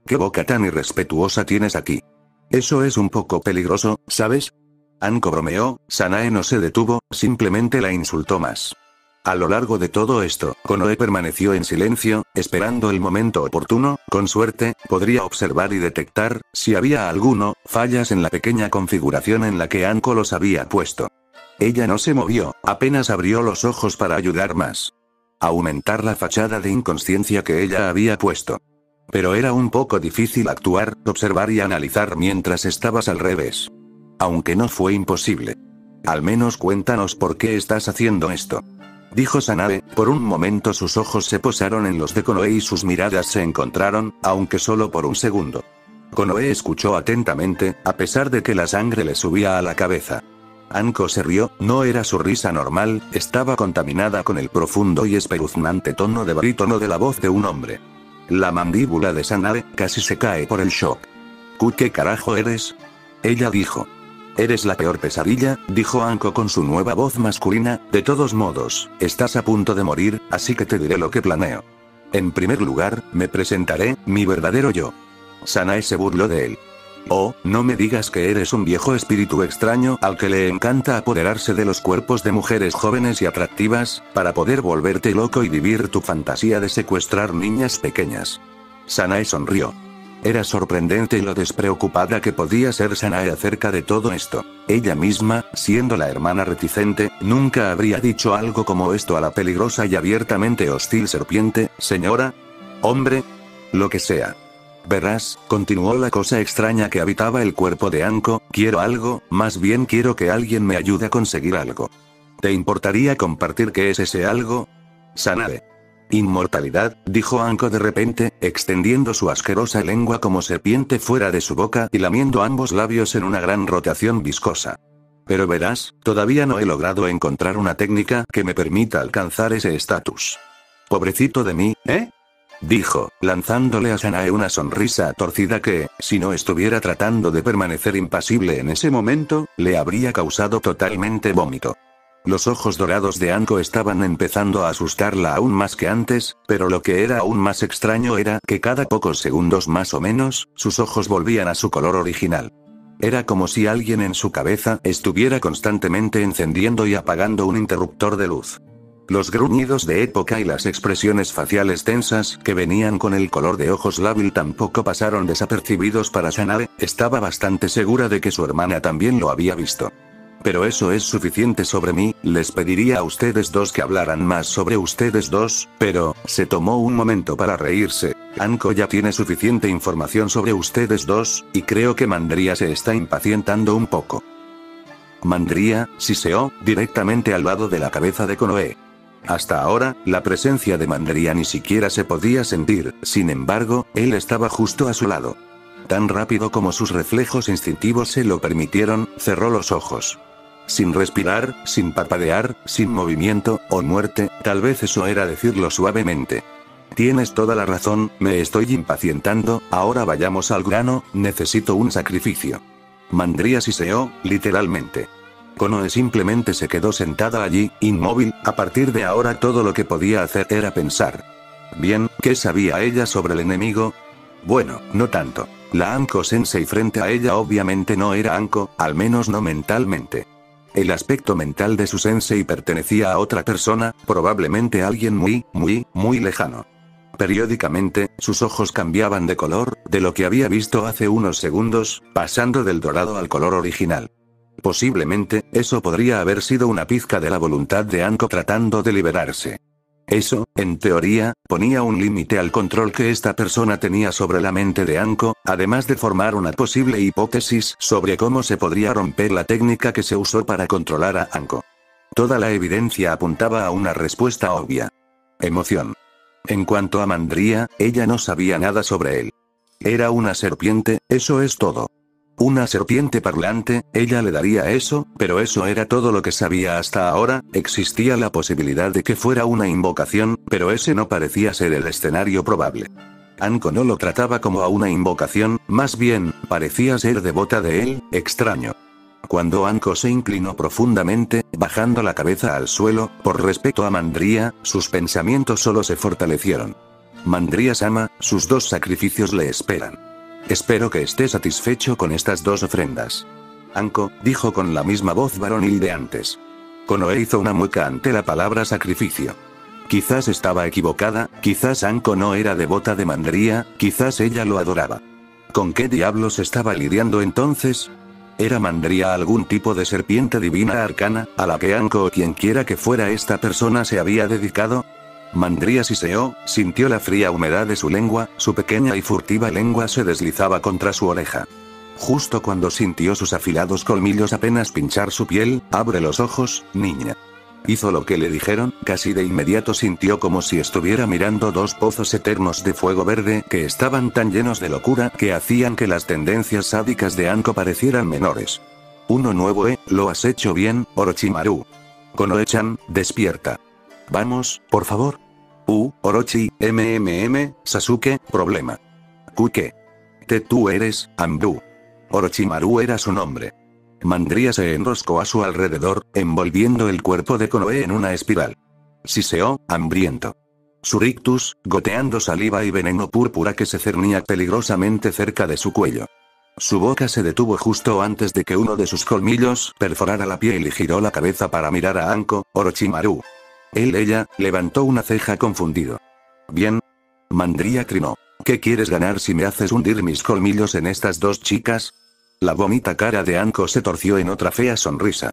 ¿qué boca tan irrespetuosa tienes aquí? Eso es un poco peligroso, ¿sabes?» Anko bromeó, Sanae no se detuvo, simplemente la insultó más. A lo largo de todo esto, Konoe permaneció en silencio, esperando el momento oportuno, con suerte, podría observar y detectar, si había fallas en la pequeña configuración en la que Anko los había puesto. Ella no se movió, apenas abrió los ojos para ayudar más. Aumentar la fachada de inconsciencia que ella había puesto. Pero era un poco difícil actuar, observar y analizar mientras estabas al revés. Aunque no fue imposible. Al menos cuéntanos por qué estás haciendo esto. Dijo Sanae, por un momento sus ojos se posaron en los de Konoe y sus miradas se encontraron, aunque solo por un segundo. Konoe escuchó atentamente, a pesar de que la sangre le subía a la cabeza. Anko se rió, no era su risa normal, estaba contaminada con el profundo y espeluznante tono de barítono de la voz de un hombre. La mandíbula de Sanae casi se cae por el shock. ¿Qué carajo eres? Ella dijo. Eres la peor pesadilla, dijo Anko con su nueva voz masculina, de todos modos, estás a punto de morir, así que te diré lo que planeo. En primer lugar, me presentaré, mi verdadero yo. Sanae se burló de él. Oh, no me digas que eres un viejo espíritu extraño al que le encanta apoderarse de los cuerpos de mujeres jóvenes y atractivas, para poder volverte loco y vivir tu fantasía de secuestrar niñas pequeñas. Sanae sonrió. Era sorprendente lo despreocupada que podía ser Sanae acerca de todo esto. Ella misma, siendo la hermana reticente, nunca habría dicho algo como esto a la peligrosa y abiertamente hostil serpiente, señora. Hombre. Lo que sea. Verás, continuó la cosa extraña que habitaba el cuerpo de Anko, quiero algo, más bien quiero que alguien me ayude a conseguir algo. ¿Te importaría compartir qué es ese algo? Sanae. Inmortalidad, dijo Anko de repente, extendiendo su asquerosa lengua como serpiente fuera de su boca y lamiendo ambos labios en una gran rotación viscosa. Pero verás, todavía no he logrado encontrar una técnica que me permita alcanzar ese estatus. Pobrecito de mí, ¿eh? Dijo, lanzándole a Sanae una sonrisa torcida que, si no estuviera tratando de permanecer impasible en ese momento, le habría causado totalmente vómito. Los ojos dorados de Anko estaban empezando a asustarla aún más que antes, pero lo que era aún más extraño era que cada pocos segundos más o menos, sus ojos volvían a su color original. Era como si alguien en su cabeza estuviera constantemente encendiendo y apagando un interruptor de luz. Los gruñidos de época y las expresiones faciales tensas que venían con el color de ojos lábil tampoco pasaron desapercibidos para Sanae, estaba bastante segura de que su hermana también lo había visto. Pero eso es suficiente sobre mí, les pediría a ustedes dos que hablaran más sobre ustedes dos, pero, se tomó un momento para reírse. Anko ya tiene suficiente información sobre ustedes dos, y creo que Mandria se está impacientando un poco. Mandria, siseó, directamente al lado de la cabeza de Konoe. Hasta ahora, la presencia de Mandria ni siquiera se podía sentir, sin embargo, él estaba justo a su lado. Tan rápido como sus reflejos instintivos se lo permitieron, cerró los ojos. Sin respirar, sin parpadear, sin movimiento, o muerte, tal vez eso era decirlo suavemente. Tienes toda la razón, me estoy impacientando, ahora vayamos al grano, necesito un sacrificio. Mandria siseó, literalmente. Konoe simplemente se quedó sentada allí, inmóvil, a partir de ahora todo lo que podía hacer era pensar. Bien, ¿qué sabía ella sobre el enemigo? Bueno, no tanto. La Anko-sensei frente a ella obviamente no era Anko, al menos no mentalmente. El aspecto mental de su sensei pertenecía a otra persona, probablemente alguien muy lejano. Periódicamente, sus ojos cambiaban de color, de lo que había visto hace unos segundos, pasando del dorado al color original. Posiblemente, eso podría haber sido una pizca de la voluntad de Anko tratando de liberarse. Eso, en teoría, ponía un límite al control que esta persona tenía sobre la mente de Anko, además de formar una posible hipótesis sobre cómo se podría romper la técnica que se usó para controlar a Anko. Toda la evidencia apuntaba a una respuesta obvia. Emoción. En cuanto a Mandria, ella no sabía nada sobre él. Era una serpiente, eso es todo. Una serpiente parlante, ella le daría eso, pero eso era todo lo que sabía hasta ahora, existía la posibilidad de que fuera una invocación, pero ese no parecía ser el escenario probable. Anko no lo trataba como a una invocación, más bien, parecía ser devota de él, extraño. Cuando Anko se inclinó profundamente, bajando la cabeza al suelo, por respeto a Mandria, sus pensamientos solo se fortalecieron. Mandria-sama, sus dos sacrificios le esperan. Espero que esté satisfecho con estas dos ofrendas. Anko, dijo con la misma voz varonil de antes. Konoe hizo una mueca ante la palabra sacrificio. Quizás estaba equivocada, quizás Anko no era devota de Mandria, quizás ella lo adoraba. ¿Con qué diablos estaba lidiando entonces? ¿Era Mandria algún tipo de serpiente divina arcana, a la que Anko o quienquiera que fuera esta persona se había dedicado? Mandria siseó, sintió la fría humedad de su lengua, su pequeña y furtiva lengua se deslizaba contra su oreja. Justo cuando sintió sus afilados colmillos apenas pinchar su piel, abre los ojos, niña. Hizo lo que le dijeron, casi de inmediato sintió como si estuviera mirando dos pozos eternos de fuego verde que estaban tan llenos de locura que hacían que las tendencias sádicas de Anko parecieran menores. Uno nuevo, lo has hecho bien, Orochimaru. Konoe-chan, despierta. Vamos, por favor. Orochi, Sasuke, problema. ¿Qué? Tú eres, Anbu. Orochimaru era su nombre. Mandría se enroscó a su alrededor, envolviendo el cuerpo de Konoe en una espiral. Siseó, hambriento. Su rictus, goteando saliva y veneno púrpura que se cernía peligrosamente cerca de su cuello. Su boca se detuvo justo antes de que uno de sus colmillos perforara la piel y giró la cabeza para mirar a Anko, Orochimaru. Ella, levantó una ceja confundido. Bien. Mandría trinó. ¿Qué quieres ganar si me haces hundir mis colmillos en estas dos chicas? La bonita cara de Anko se torció en otra fea sonrisa.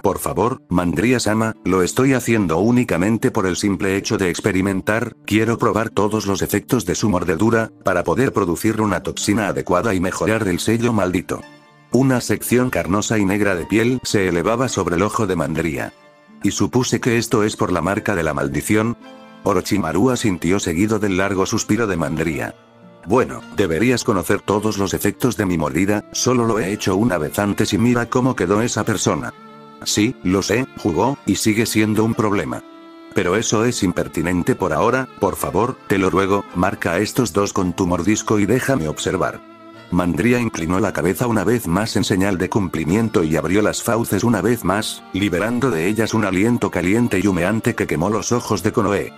Por favor, Mandría-sama, lo estoy haciendo únicamente por el simple hecho de experimentar, quiero probar todos los efectos de su mordedura, para poder producir una toxina adecuada y mejorar el sello maldito. Una sección carnosa y negra de piel se elevaba sobre el ojo de Mandría. ¿Y supuse que esto es por la marca de la maldición? Orochimaru asintió seguido del largo suspiro de Mandría. Bueno, deberías conocer todos los efectos de mi mordida, solo lo he hecho una vez antes y mira cómo quedó esa persona. Sí, lo sé, jugó, y sigue siendo un problema. Pero eso es impertinente por ahora, por favor, te lo ruego, marca a estos dos con tu mordisco y déjame observar. Mandría inclinó la cabeza una vez más en señal de cumplimiento y abrió las fauces una vez más, liberando de ellas un aliento caliente y humeante que quemó los ojos de Konoe.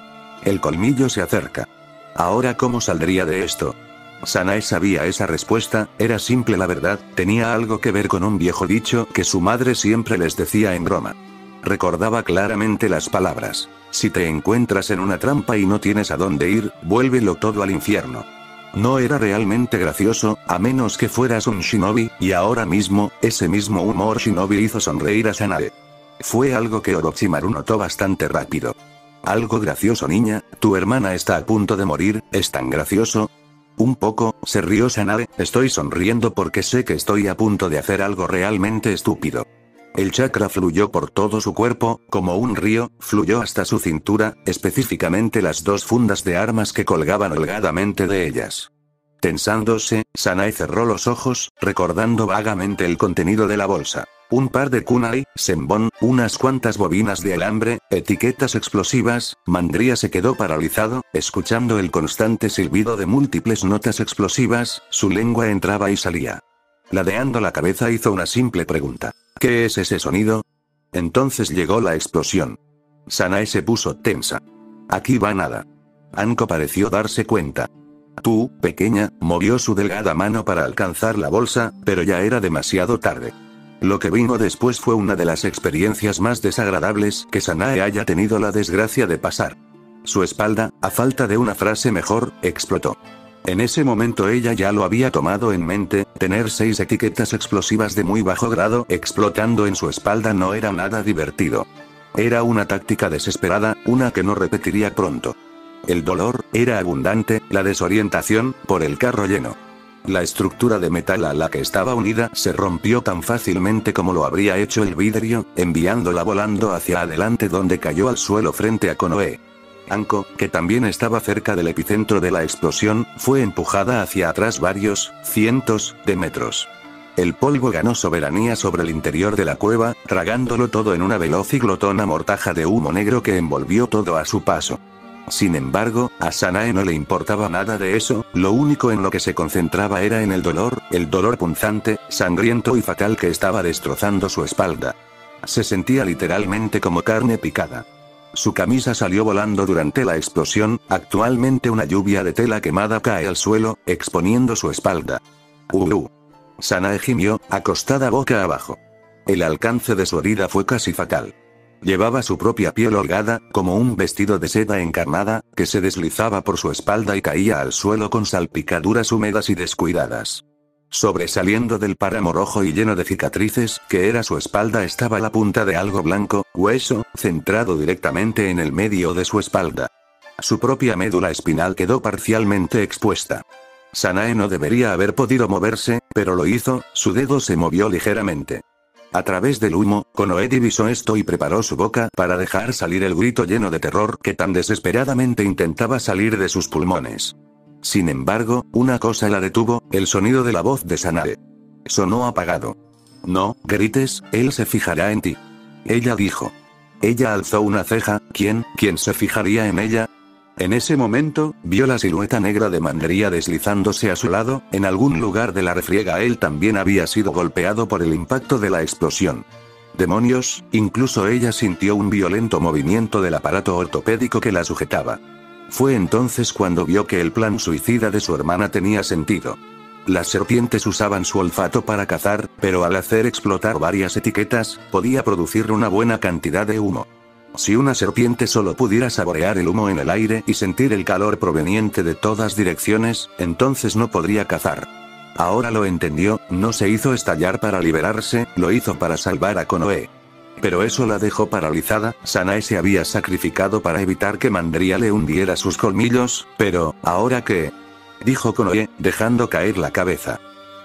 El colmillo se acerca. Ahora, ¿cómo saldría de esto? Sanae sabía esa respuesta, era simple la verdad, tenía algo que ver con un viejo dicho que su madre siempre les decía en broma. Recordaba claramente las palabras: si te encuentras en una trampa y no tienes a dónde ir, vuélvelo todo al infierno. No era realmente gracioso, a menos que fueras un shinobi, y ahora mismo, ese mismo humor shinobi hizo sonreír a Sanae. Fue algo que Orochimaru notó bastante rápido. Algo gracioso, niña, tu hermana está a punto de morir, ¿es tan gracioso? Un poco, se rió Sanae, estoy sonriendo porque sé que estoy a punto de hacer algo realmente estúpido. El chakra fluyó por todo su cuerpo, como un río, fluyó hasta su cintura, específicamente las dos fundas de armas que colgaban holgadamente de ellas. Tensándose, Sanae cerró los ojos, recordando vagamente el contenido de la bolsa. Un par de kunai, senbon, unas cuantas bobinas de alambre, etiquetas explosivas. Mandría se quedó paralizado, escuchando el constante silbido de múltiples notas explosivas, su lengua entraba y salía. Ladeando la cabeza hizo una simple pregunta. ¿Qué es ese sonido? Entonces llegó la explosión. Sanae se puso tensa. Aquí va nada. Anko pareció darse cuenta. Tú, pequeña, movió su delgada mano para alcanzar la bolsa, pero ya era demasiado tarde. Lo que vino después fue una de las experiencias más desagradables que Sanae haya tenido la desgracia de pasar. Su espalda, a falta de una frase mejor, explotó. En ese momento ella ya lo había tomado en mente, tener 6 etiquetas explosivas de muy bajo grado explotando en su espalda no era nada divertido. Era una táctica desesperada, una que no repetiría pronto. El dolor era abundante, la desorientación, por el carro lleno. La estructura de metal a la que estaba unida se rompió tan fácilmente como lo habría hecho el vidrio, enviándola volando hacia adelante donde cayó al suelo frente a Konoe. Anko, que también estaba cerca del epicentro de la explosión, fue empujada hacia atrás varios, cientos, de metros. El polvo ganó soberanía sobre el interior de la cueva, tragándolo todo en una veloz y glotona mortaja de humo negro que envolvió todo a su paso. Sin embargo, a Sanae no le importaba nada de eso, lo único en lo que se concentraba era en el dolor punzante, sangriento y fatal que estaba destrozando su espalda. Se sentía literalmente como carne picada. Su camisa salió volando durante la explosión, actualmente una lluvia de tela quemada cae al suelo, exponiendo su espalda. Sanae gimió, acostada boca abajo. El alcance de su herida fue casi fatal. Llevaba su propia piel holgada, como un vestido de seda encarnada, que se deslizaba por su espalda y caía al suelo con salpicaduras húmedas y descuidadas. Sobresaliendo del páramo rojo y lleno de cicatrices, que era su espalda, estaba la punta de algo blanco, hueso, centrado directamente en el medio de su espalda. Su propia médula espinal quedó parcialmente expuesta. Sanae no debería haber podido moverse, pero lo hizo, su dedo se movió ligeramente. A través del humo, Konoe divisó esto y preparó su boca para dejar salir el grito lleno de terror que tan desesperadamente intentaba salir de sus pulmones. Sin embargo, una cosa la detuvo, el sonido de la voz de Sanae. Sonó apagado. No grites, él se fijará en ti. Ella dijo. Ella alzó una ceja. ¿Quién se fijaría en ella? En ese momento, vio la silueta negra de Mandría deslizándose a su lado. En algún lugar de la refriega él también había sido golpeado por el impacto de la explosión. ¡Demonios! Incluso ella sintió un violento movimiento del aparato ortopédico que la sujetaba. Fue entonces cuando vio que el plan suicida de su hermana tenía sentido. Las serpientes usaban su olfato para cazar, pero al hacer explotar varias etiquetas, podía producir una buena cantidad de humo. Si una serpiente solo pudiera saborear el humo en el aire y sentir el calor proveniente de todas direcciones, entonces no podría cazar. Ahora lo entendió, no se hizo estallar para liberarse, lo hizo para salvar a Konoe. Pero eso la dejó paralizada. Sanae se había sacrificado para evitar que Mandría le hundiera sus colmillos, pero, ¿ahora qué? Dijo Konoe, dejando caer la cabeza.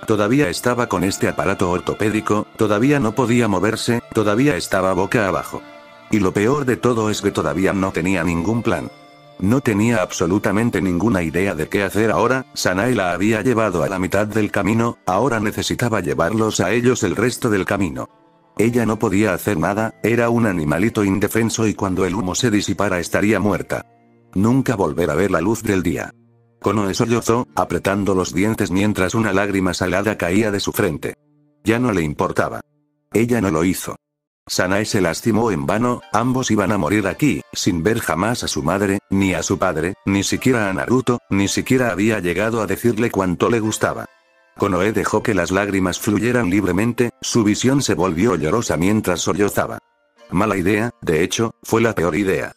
Todavía estaba con este aparato ortopédico, todavía no podía moverse, todavía estaba boca abajo. Y lo peor de todo es que todavía no tenía ningún plan. No tenía absolutamente ninguna idea de qué hacer ahora. Sanae la había llevado a la mitad del camino, ahora necesitaba llevarlos a ellos el resto del camino. Ella no podía hacer nada, era un animalito indefenso y cuando el humo se disipara estaría muerta. Nunca volver a ver la luz del día. Konoe sollozó, apretando los dientes mientras una lágrima salada caía de su frente. Ya no le importaba. Ella no lo hizo. Sanae se lastimó en vano, ambos iban a morir aquí, sin ver jamás a su madre, ni a su padre, ni siquiera a Naruto, ni siquiera había llegado a decirle cuánto le gustaba. Konoe dejó que las lágrimas fluyeran libremente, su visión se volvió llorosa mientras sollozaba. Mala idea, de hecho, fue la peor idea.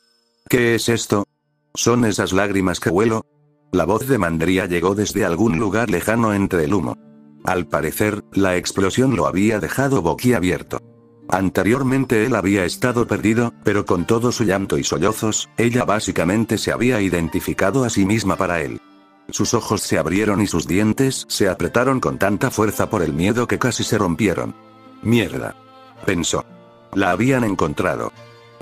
¿Qué es esto? ¿Son esas lágrimas que huelo? La voz de Mandría llegó desde algún lugar lejano entre el humo. Al parecer, la explosión lo había dejado boquiabierto. Anteriormente él había estado perdido, pero con todo su llanto y sollozos, ella básicamente se había identificado a sí misma para él. Sus ojos se abrieron y sus dientes se apretaron con tanta fuerza por el miedo que casi se rompieron. Mierda. Pensó. La habían encontrado.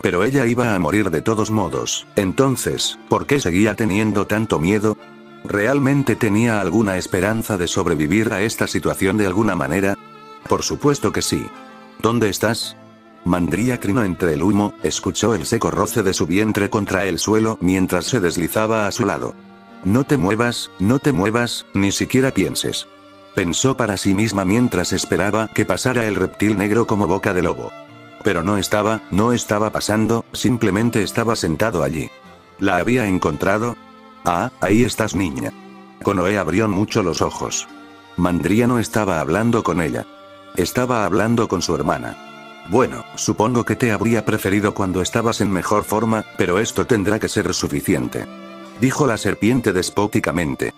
Pero ella iba a morir de todos modos, entonces, ¿por qué seguía teniendo tanto miedo? ¿Realmente tenía alguna esperanza de sobrevivir a esta situación de alguna manera? Por supuesto que sí. ¿Dónde estás? Mandría trinó entre el humo, escuchó el seco roce de su vientre contra el suelo mientras se deslizaba a su lado. No te muevas, ni siquiera pienses. Pensó para sí misma mientras esperaba que pasara el reptil negro como boca de lobo. Pero no estaba pasando, simplemente estaba sentado allí. ¿La había encontrado? Ah, ahí estás, niña. Konoe abrió mucho los ojos. Mandría no estaba hablando con ella. Estaba hablando con su hermana. Bueno, supongo que te habría preferido cuando estabas en mejor forma, pero esto tendrá que ser suficiente. Dijo la serpiente despóticamente.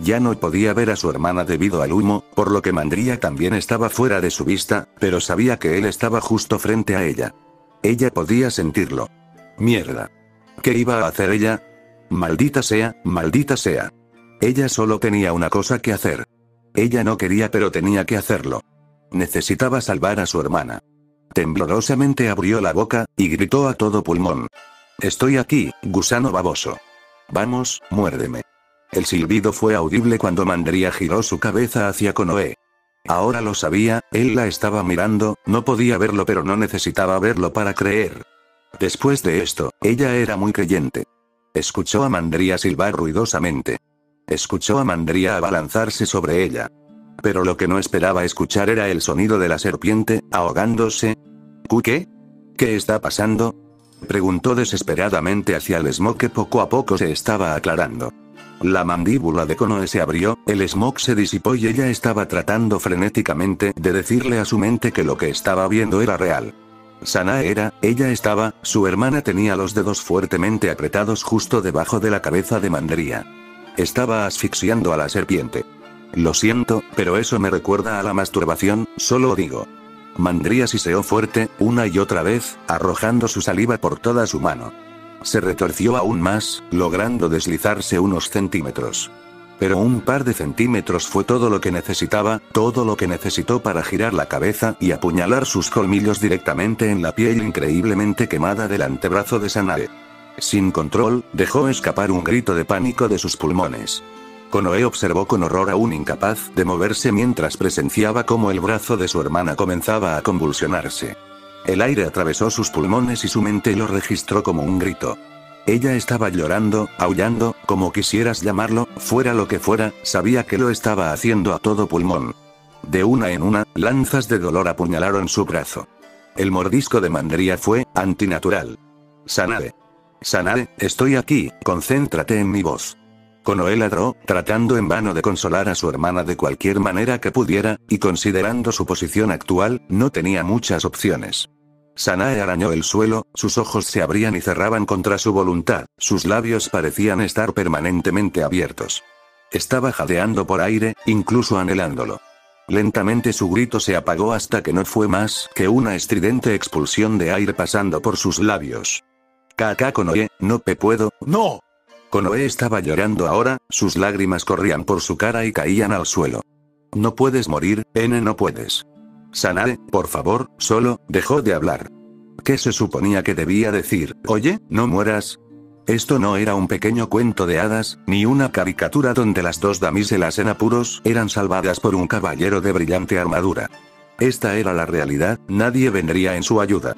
Ya no podía ver a su hermana debido al humo, por lo que Mandría también estaba fuera de su vista, pero sabía que él estaba justo frente a ella. Ella podía sentirlo. Mierda. ¿Qué iba a hacer ella? Maldita sea, maldita sea. Ella solo tenía una cosa que hacer. Ella no quería pero tenía que hacerlo. Necesitaba salvar a su hermana. Temblorosamente abrió la boca, y gritó a todo pulmón. Estoy aquí, gusano baboso. Vamos, muérdeme. El silbido fue audible cuando Mandría giró su cabeza hacia Konoe. Ahora lo sabía, él la estaba mirando, no podía verlo pero no necesitaba verlo para creer. Después de esto, ella era muy creyente. Escuchó a Mandría silbar ruidosamente. Escuchó a Mandría abalanzarse sobre ella. Pero lo que no esperaba escuchar era el sonido de la serpiente, ahogándose. ¿Qué? ¿Qué está pasando? Preguntó desesperadamente hacia el smog que poco a poco se estaba aclarando. La mandíbula de Konoe se abrió, el smog se disipó y ella estaba tratando frenéticamente de decirle a su mente que lo que estaba viendo era real. Sanae ella estaba, su hermana tenía los dedos fuertemente apretados justo debajo de la cabeza de Mandría. Estaba asfixiando a la serpiente. Lo siento, pero eso me recuerda a la masturbación, solo digo. Mandría siseó fuerte, una y otra vez, arrojando su saliva por toda su mano. Se retorció aún más, logrando deslizarse unos centímetros. Pero un par de centímetros fue todo lo que necesitaba, todo lo que necesitó para girar la cabeza y apuñalar sus colmillos directamente en la piel increíblemente quemada del antebrazo de Sanae. Sin control, dejó escapar un grito de pánico de sus pulmones. Konoe observó con horror aún incapaz de moverse mientras presenciaba cómo el brazo de su hermana comenzaba a convulsionarse. El aire atravesó sus pulmones y su mente lo registró como un grito. Ella estaba llorando, aullando, como quisieras llamarlo, fuera lo que fuera, sabía que lo estaba haciendo a todo pulmón. De una en una, lanzas de dolor apuñalaron su brazo. El mordisco de Mandría fue antinatural. Sanae. Sanae, estoy aquí, concéntrate en mi voz. Konoe ladró, tratando en vano de consolar a su hermana de cualquier manera que pudiera, y considerando su posición actual, no tenía muchas opciones. Sanae arañó el suelo, sus ojos se abrían y cerraban contra su voluntad, sus labios parecían estar permanentemente abiertos. Estaba jadeando por aire, incluso anhelándolo. Lentamente su grito se apagó hasta que no fue más que una estridente expulsión de aire pasando por sus labios. Kaka Konoe, no puedo, no. Konoe estaba llorando ahora, sus lágrimas corrían por su cara y caían al suelo. No puedes morir, no puedes. Sanae, por favor, solo, dejó de hablar. ¿Qué se suponía que debía decir? Oye, no mueras. Esto no era un pequeño cuento de hadas, ni una caricatura donde las dos damiselas en apuros eran salvadas por un caballero de brillante armadura. Esta era la realidad, nadie vendría en su ayuda.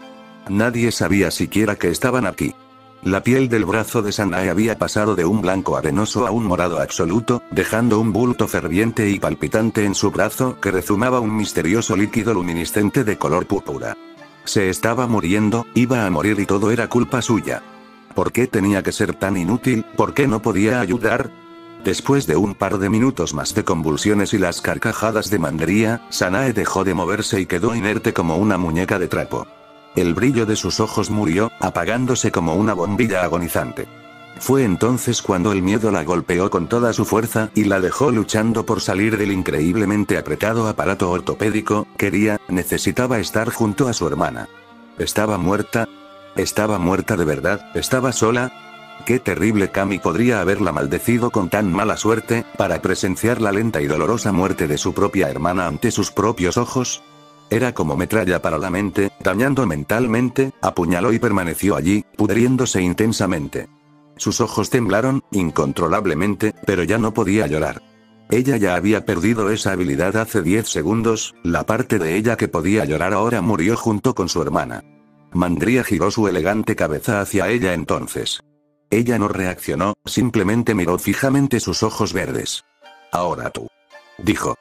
Nadie sabía siquiera que estaban aquí. La piel del brazo de Sanae había pasado de un blanco arenoso a un morado absoluto, dejando un bulto ferviente y palpitante en su brazo que rezumaba un misterioso líquido luminiscente de color púrpura. Se estaba muriendo, iba a morir y todo era culpa suya. ¿Por qué tenía que ser tan inútil? ¿Por qué no podía ayudar? Después de un par de minutos más de convulsiones y las carcajadas de Mandría, Sanae dejó de moverse y quedó inerte como una muñeca de trapo. El brillo de sus ojos murió, apagándose como una bombilla agonizante. Fue entonces cuando el miedo la golpeó con toda su fuerza y la dejó luchando por salir del increíblemente apretado aparato ortopédico. Necesitaba estar junto a su hermana. ¿Estaba muerta? ¿Estaba muerta de verdad? ¿Estaba sola? Qué terrible Kami podría haberla maldecido con tan mala suerte, para presenciar la lenta y dolorosa muerte de su propia hermana ante sus propios ojos. Era como metralla para la mente, dañando mentalmente, apuñaló y permaneció allí, pudriéndose intensamente. Sus ojos temblaron, incontrolablemente, pero ya no podía llorar. Ella ya había perdido esa habilidad hace 10 segundos, la parte de ella que podía llorar ahora murió junto con su hermana. Mandría giró su elegante cabeza hacia ella entonces. Ella no reaccionó, simplemente miró fijamente sus ojos verdes. Ahora tú. Dijo.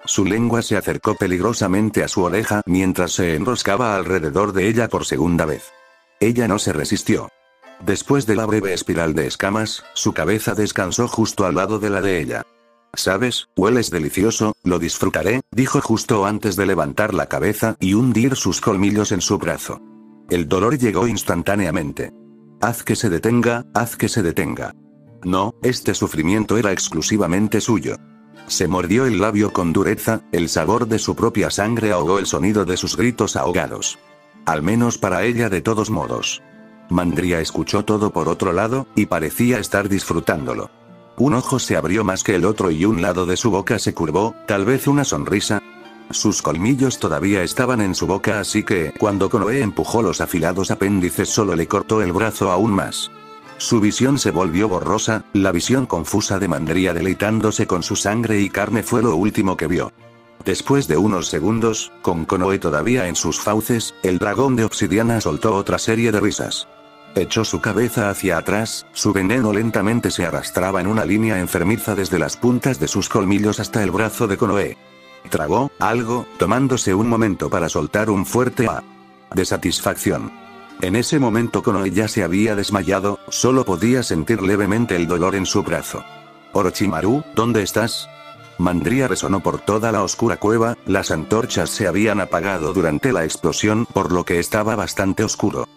Su lengua se acercó peligrosamente a su oreja mientras se enroscaba alrededor de ella por segunda vez. Ella no se resistió. Después de la breve espiral de escamas, su cabeza descansó justo al lado de la de ella. ¿Sabes? Hueles delicioso, lo disfrutaré, dijo justo antes de levantar la cabeza y hundir sus colmillos en su brazo. El dolor llegó instantáneamente. Haz que se detenga, haz que se detenga. No, este sufrimiento era exclusivamente suyo. Se mordió el labio con dureza, el sabor de su propia sangre ahogó el sonido de sus gritos ahogados. Al menos para ella de todos modos. Mandría escuchó todo por otro lado, y parecía estar disfrutándolo. Un ojo se abrió más que el otro y un lado de su boca se curvó, tal vez una sonrisa. Sus colmillos todavía estaban en su boca, así que, cuando Konoe empujó los afilados apéndices solo le cortó el brazo aún más. Su visión se volvió borrosa, la visión confusa de Mandría deleitándose con su sangre y carne fue lo último que vio. Después de unos segundos, con Konoe todavía en sus fauces, el dragón de obsidiana soltó otra serie de risas. Echó su cabeza hacia atrás, su veneno lentamente se arrastraba en una línea enfermiza desde las puntas de sus colmillos hasta el brazo de Konoe. Tragó algo, tomándose un momento para soltar un fuerte "ah" de satisfacción. En ese momento Konoe ya se había desmayado, solo podía sentir levemente el dolor en su brazo. Orochimaru, ¿dónde estás? Mandría resonó por toda la oscura cueva, las antorchas se habían apagado durante la explosión por lo que estaba bastante oscuro.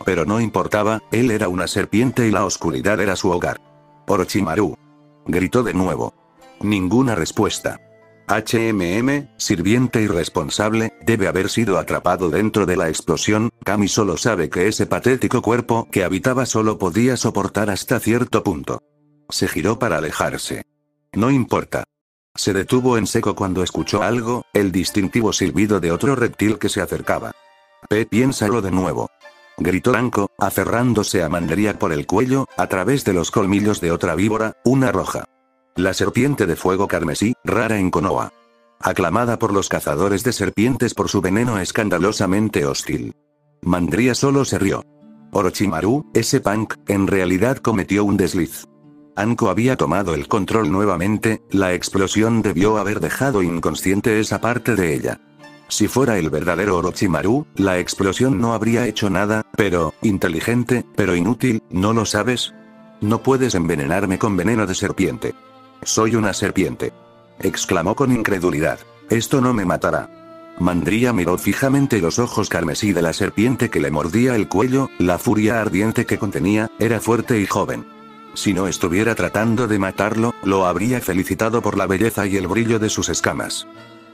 Pero no importaba, él era una serpiente y la oscuridad era su hogar. Orochimaru. Gritó de nuevo. Ninguna respuesta. Sirviente irresponsable, debe haber sido atrapado dentro de la explosión. Kami solo sabe que ese patético cuerpo que habitaba solo podía soportar hasta cierto punto. Se giró para alejarse. No importa. Se detuvo en seco cuando escuchó algo, el distintivo silbido de otro reptil que se acercaba. Piénsalo de nuevo. Gritó Anko, aferrándose a Mandría por el cuello, a través de los colmillos de otra víbora, una roja. La serpiente de fuego carmesí, rara en Konoha. Aclamada por los cazadores de serpientes por su veneno escandalosamente hostil. Mandría solo se rió. Orochimaru, ese punk, en realidad cometió un desliz. Anko había tomado el control nuevamente, la explosión debió haber dejado inconsciente esa parte de ella. Si fuera el verdadero Orochimaru, la explosión no habría hecho nada, pero, inteligente, pero inútil, ¿no lo sabes? No puedes envenenarme con veneno de serpiente. Soy una serpiente. Exclamó con incredulidad. Esto no me matará. Mandría miró fijamente los ojos carmesí de la serpiente que le mordía el cuello, la furia ardiente que contenía, era fuerte y joven. Si no estuviera tratando de matarlo, lo habría felicitado por la belleza y el brillo de sus escamas.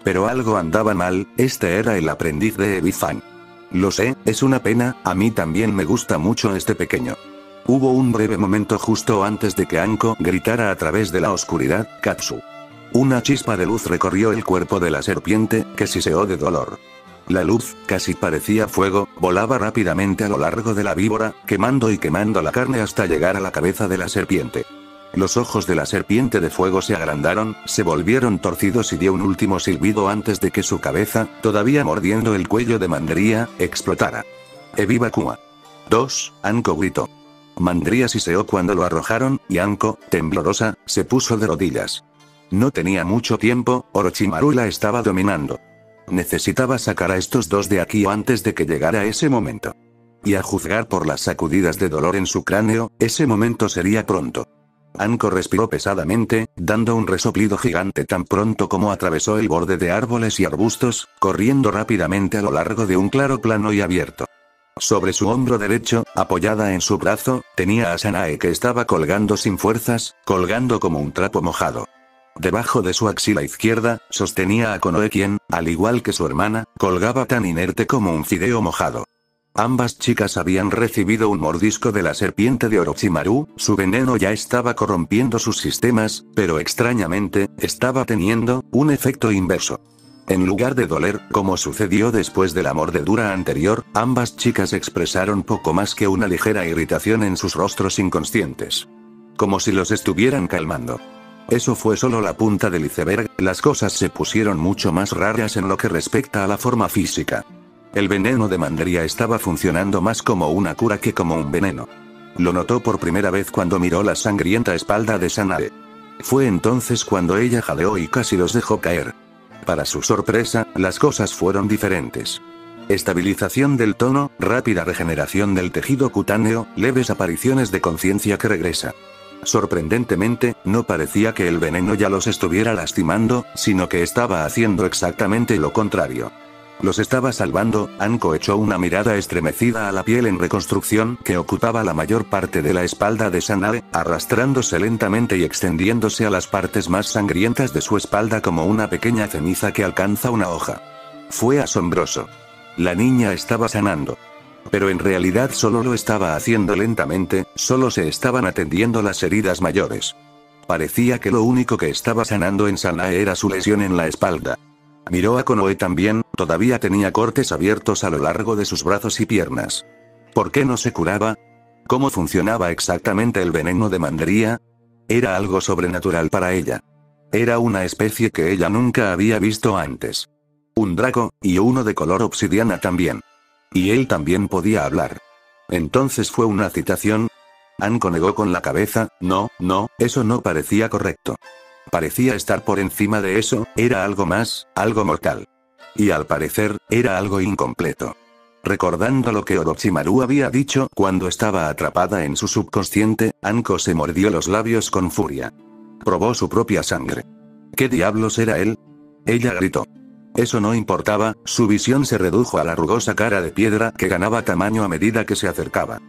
Pero algo andaba mal, este era el aprendiz de Ebifan. Lo sé, es una pena, a mí también me gusta mucho este pequeño. Hubo un breve momento justo antes de que Anko gritara a través de la oscuridad, Katsu. Una chispa de luz recorrió el cuerpo de la serpiente, que siseó de dolor. La luz, casi parecía fuego, volaba rápidamente a lo largo de la víbora, quemando y quemando la carne hasta llegar a la cabeza de la serpiente. Los ojos de la serpiente de fuego se agrandaron, se volvieron torcidos y dio un último silbido antes de que su cabeza, todavía mordiendo el cuello de Mandría, explotara. ¡Eviva-Kuma! 2. Anko gritó. Mandría siseó cuando lo arrojaron, y Anko, temblorosa, se puso de rodillas. No tenía mucho tiempo, Orochimaru la estaba dominando. Necesitaba sacar a estos dos de aquí antes de que llegara ese momento. Y a juzgar por las sacudidas de dolor en su cráneo, ese momento sería pronto. Anko respiró pesadamente, dando un resoplido gigante tan pronto como atravesó el borde de árboles y arbustos, corriendo rápidamente a lo largo de un claro plano y abierto. Sobre su hombro derecho, apoyada en su brazo, tenía a Sanae que estaba colgando sin fuerzas, colgando como un trapo mojado. Debajo de su axila izquierda, sostenía a Konoe quien, al igual que su hermana, colgaba tan inerte como un fideo mojado. Ambas chicas habían recibido un mordisco de la serpiente de Orochimaru, su veneno ya estaba corrompiendo sus sistemas, pero extrañamente, estaba teniendo un efecto inverso. En lugar de doler, como sucedió después de la mordedura anterior, ambas chicas expresaron poco más que una ligera irritación en sus rostros inconscientes. Como si los estuvieran calmando. Eso fue solo la punta del iceberg, las cosas se pusieron mucho más raras en lo que respecta a la forma física. El veneno de Mandría estaba funcionando más como una cura que como un veneno. Lo notó por primera vez cuando miró la sangrienta espalda de Sanae. Fue entonces cuando ella jadeó y casi los dejó caer. Para su sorpresa, las cosas fueron diferentes. Estabilización del tono, rápida regeneración del tejido cutáneo, leves apariciones de conciencia que regresa. Sorprendentemente, no parecía que el veneno ya los estuviera lastimando, sino que estaba haciendo exactamente lo contrario. Los estaba salvando. Anko echó una mirada estremecida a la piel en reconstrucción que ocupaba la mayor parte de la espalda de Sanae, arrastrándose lentamente y extendiéndose a las partes más sangrientas de su espalda como una pequeña ceniza que alcanza una hoja. Fue asombroso. La niña estaba sanando. Pero en realidad solo lo estaba haciendo lentamente, solo se estaban atendiendo las heridas mayores. Parecía que lo único que estaba sanando en Sanae era su lesión en la espalda. Miró a Konoe también, todavía tenía cortes abiertos a lo largo de sus brazos y piernas. ¿Por qué no se curaba? ¿Cómo funcionaba exactamente el veneno de Mandría? Era algo sobrenatural para ella. Era una especie que ella nunca había visto antes. Un draco, y uno de color obsidiana también. Y él también podía hablar. Entonces fue una citación. Anko negó con la cabeza, no, eso no parecía correcto. Parecía estar por encima de eso, era algo más, algo mortal. Y al parecer, era algo incompleto. Recordando lo que Orochimaru había dicho cuando estaba atrapada en su subconsciente, Anko se mordió los labios con furia. Probó su propia sangre. ¿Qué diablos era él? Ella gritó. Eso no importaba, su visión se redujo a la rugosa cara de piedra que ganaba tamaño a medida que se acercaba.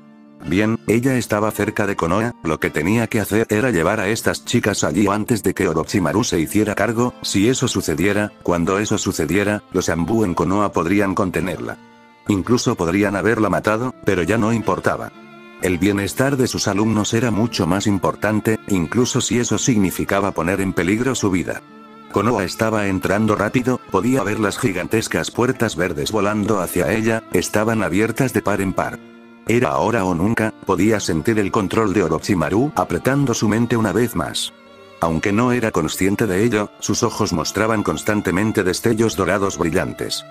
Bien, ella estaba cerca de Konoha, lo que tenía que hacer era llevar a estas chicas allí antes de que Orochimaru se hiciera cargo. Si eso sucediera, cuando eso sucediera, los Anbu en Konoha podrían contenerla. Incluso podrían haberla matado, pero ya no importaba. El bienestar de sus alumnos era mucho más importante, incluso si eso significaba poner en peligro su vida. Konoha estaba entrando rápido, podía ver las gigantescas puertas verdes volando hacia ella, estaban abiertas de par en par. Era ahora o nunca, podía sentir el control de Orochimaru apretando su mente una vez más. Aunque no era consciente de ello, sus ojos mostraban constantemente destellos dorados brillantes.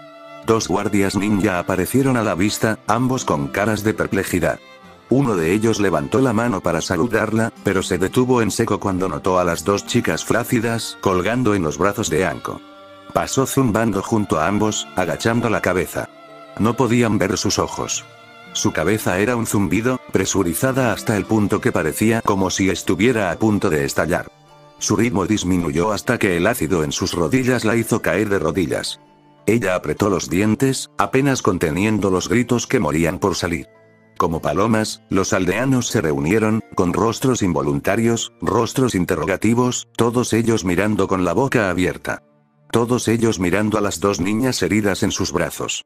Dos guardias ninja aparecieron a la vista, ambos con caras de perplejidad. Uno de ellos levantó la mano para saludarla, pero se detuvo en seco cuando notó a las dos chicas flácidas colgando en los brazos de Anko. Pasó zumbando junto a ambos, agachando la cabeza. No podían ver sus ojos. Su cabeza era un zumbido, presurizada hasta el punto que parecía como si estuviera a punto de estallar. Su ritmo disminuyó hasta que el ácido en sus rodillas la hizo caer de rodillas. Ella apretó los dientes, apenas conteniendo los gritos que morían por salir. Como palomas, los aldeanos se reunieron, con rostros involuntarios, rostros interrogativos, todos ellos mirando con la boca abierta. Todos ellos mirando a las dos niñas heridas en sus brazos.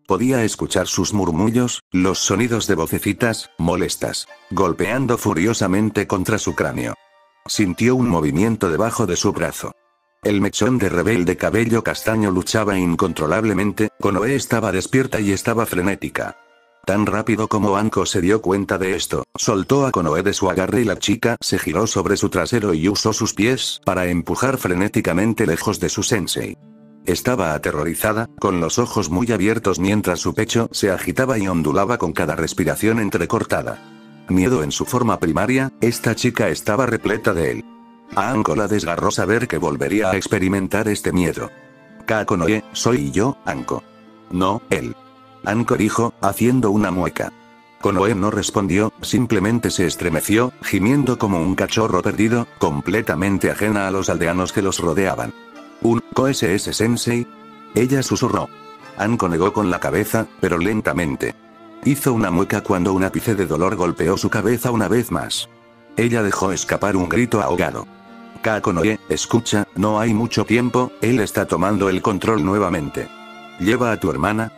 Podía escuchar sus murmullos, los sonidos de vocecitas, molestas, golpeando furiosamente contra su cráneo. Sintió un movimiento debajo de su brazo. El mechón de rebelde cabello castaño luchaba incontrolablemente, Konoe estaba despierta y estaba frenética. Tan rápido como Anko se dio cuenta de esto, soltó a Konoe de su agarre y la chica se giró sobre su trasero y usó sus pies para empujar frenéticamente lejos de su sensei. Estaba aterrorizada, con los ojos muy abiertos mientras su pecho se agitaba y ondulaba con cada respiración entrecortada. Miedo en su forma primaria, esta chica estaba repleta de él. A Anko la desgarró saber que volvería a experimentar este miedo. Konoe, soy yo, Anko. No, él. Anko dijo, haciendo una mueca. Konoe no respondió, simplemente se estremeció, gimiendo como un cachorro perdido, completamente ajena a los aldeanos que los rodeaban. ¿Un KSS Sensei? Ella susurró. Anko negó con la cabeza, pero lentamente. Hizo una mueca cuando un ápice de dolor golpeó su cabeza una vez más. Ella dejó escapar un grito ahogado. Konoe, escucha, no hay mucho tiempo, él está tomando el control nuevamente. Lleva a tu hermana,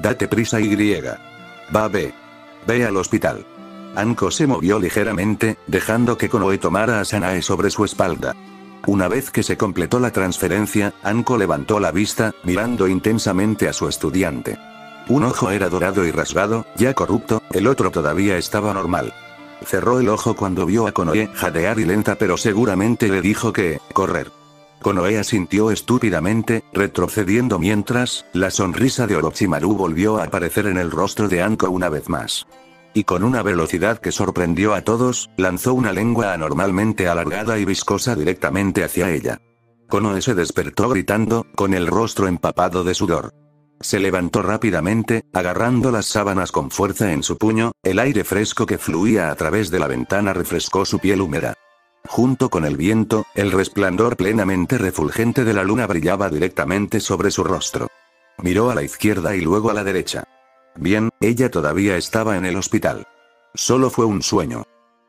date prisa Ve al hospital. Anko se movió ligeramente, dejando que Konoe tomara a Sanae sobre su espalda. Una vez que se completó la transferencia, Anko levantó la vista, mirando intensamente a su estudiante. Un ojo era dorado y rasgado, ya corrupto, el otro todavía estaba normal. Cerró el ojo cuando vio a Konoe jadear y lenta, pero seguramente le dijo que, correr. Konoe asintió estúpidamente, retrocediendo mientras, la sonrisa de Orochimaru volvió a aparecer en el rostro de Anko una vez más. Y con una velocidad que sorprendió a todos, lanzó una lengua anormalmente alargada y viscosa directamente hacia ella. Konoe se despertó gritando, con el rostro empapado de sudor. Se levantó rápidamente, agarrando las sábanas con fuerza en su puño, el aire fresco que fluía a través de la ventana refrescó su piel húmeda. Junto con el viento, el resplandor plenamente refulgente de la luna brillaba directamente sobre su rostro. Miró a la izquierda y luego a la derecha. Bien, ella todavía estaba en el hospital. Solo fue un sueño.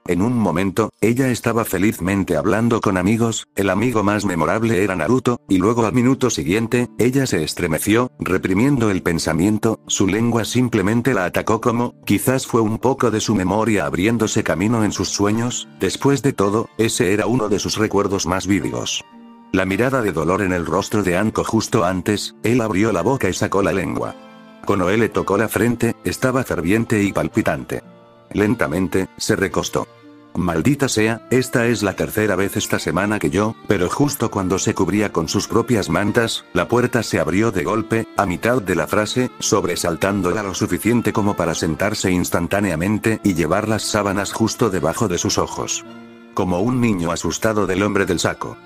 En un momento, ella estaba felizmente hablando con amigos, el amigo más memorable era Naruto, y luego al minuto siguiente, ella se estremeció, reprimiendo el pensamiento, su lengua simplemente la atacó quizás fue un poco de su memoria abriéndose camino en sus sueños, después de todo, ese era uno de sus recuerdos más vívidos. La mirada de dolor en el rostro de Anko justo antes, él abrió la boca y sacó la lengua. Konoe le tocó la frente, estaba ferviente y palpitante. Lentamente, se recostó. Maldita sea, esta es la tercera vez esta semana que pero justo cuando se cubría con sus propias mantas, la puerta se abrió de golpe, a mitad de la frase, sobresaltándola lo suficiente como para sentarse instantáneamente y llevar las sábanas justo debajo de sus ojos. Como un niño asustado del hombre del saco.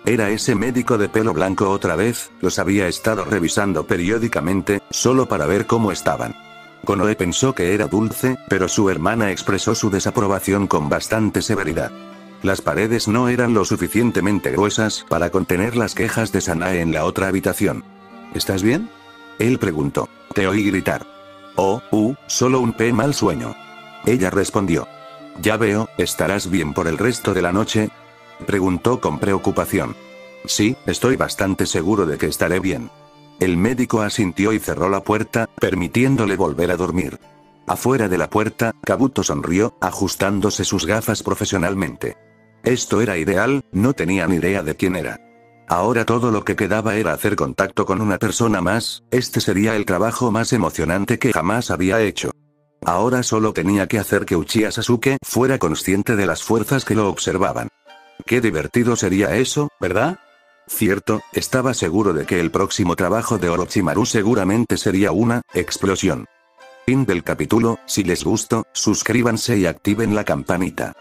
Era ese médico de pelo blanco otra vez, los había estado revisando periódicamente, solo para ver cómo estaban. Konoe pensó que era dulce, pero su hermana expresó su desaprobación con bastante severidad. Las paredes no eran lo suficientemente gruesas para contener las quejas de Sanae en la otra habitación. ¿Estás bien? Él preguntó. Te oí gritar. Solo un mal sueño. Ella respondió. Ya veo, ¿estarás bien por el resto de la noche? Preguntó con preocupación. Sí, estoy bastante seguro de que estaré bien. El médico asintió y cerró la puerta, permitiéndole volver a dormir. Afuera de la puerta, Kabuto sonrió, ajustándose sus gafas profesionalmente. Esto era ideal, no tenía ni idea de quién era. Ahora todo lo que quedaba era hacer contacto con una persona más, este sería el trabajo más emocionante que jamás había hecho. Ahora solo tenía que hacer que Uchiha Sasuke fuera consciente de las fuerzas que lo observaban. Qué divertido sería eso, ¿verdad? Cierto, estaba seguro de que el próximo trabajo de Orochimaru seguramente sería una explosión. Fin del capítulo. Si les gustó, suscríbanse y activen la campanita.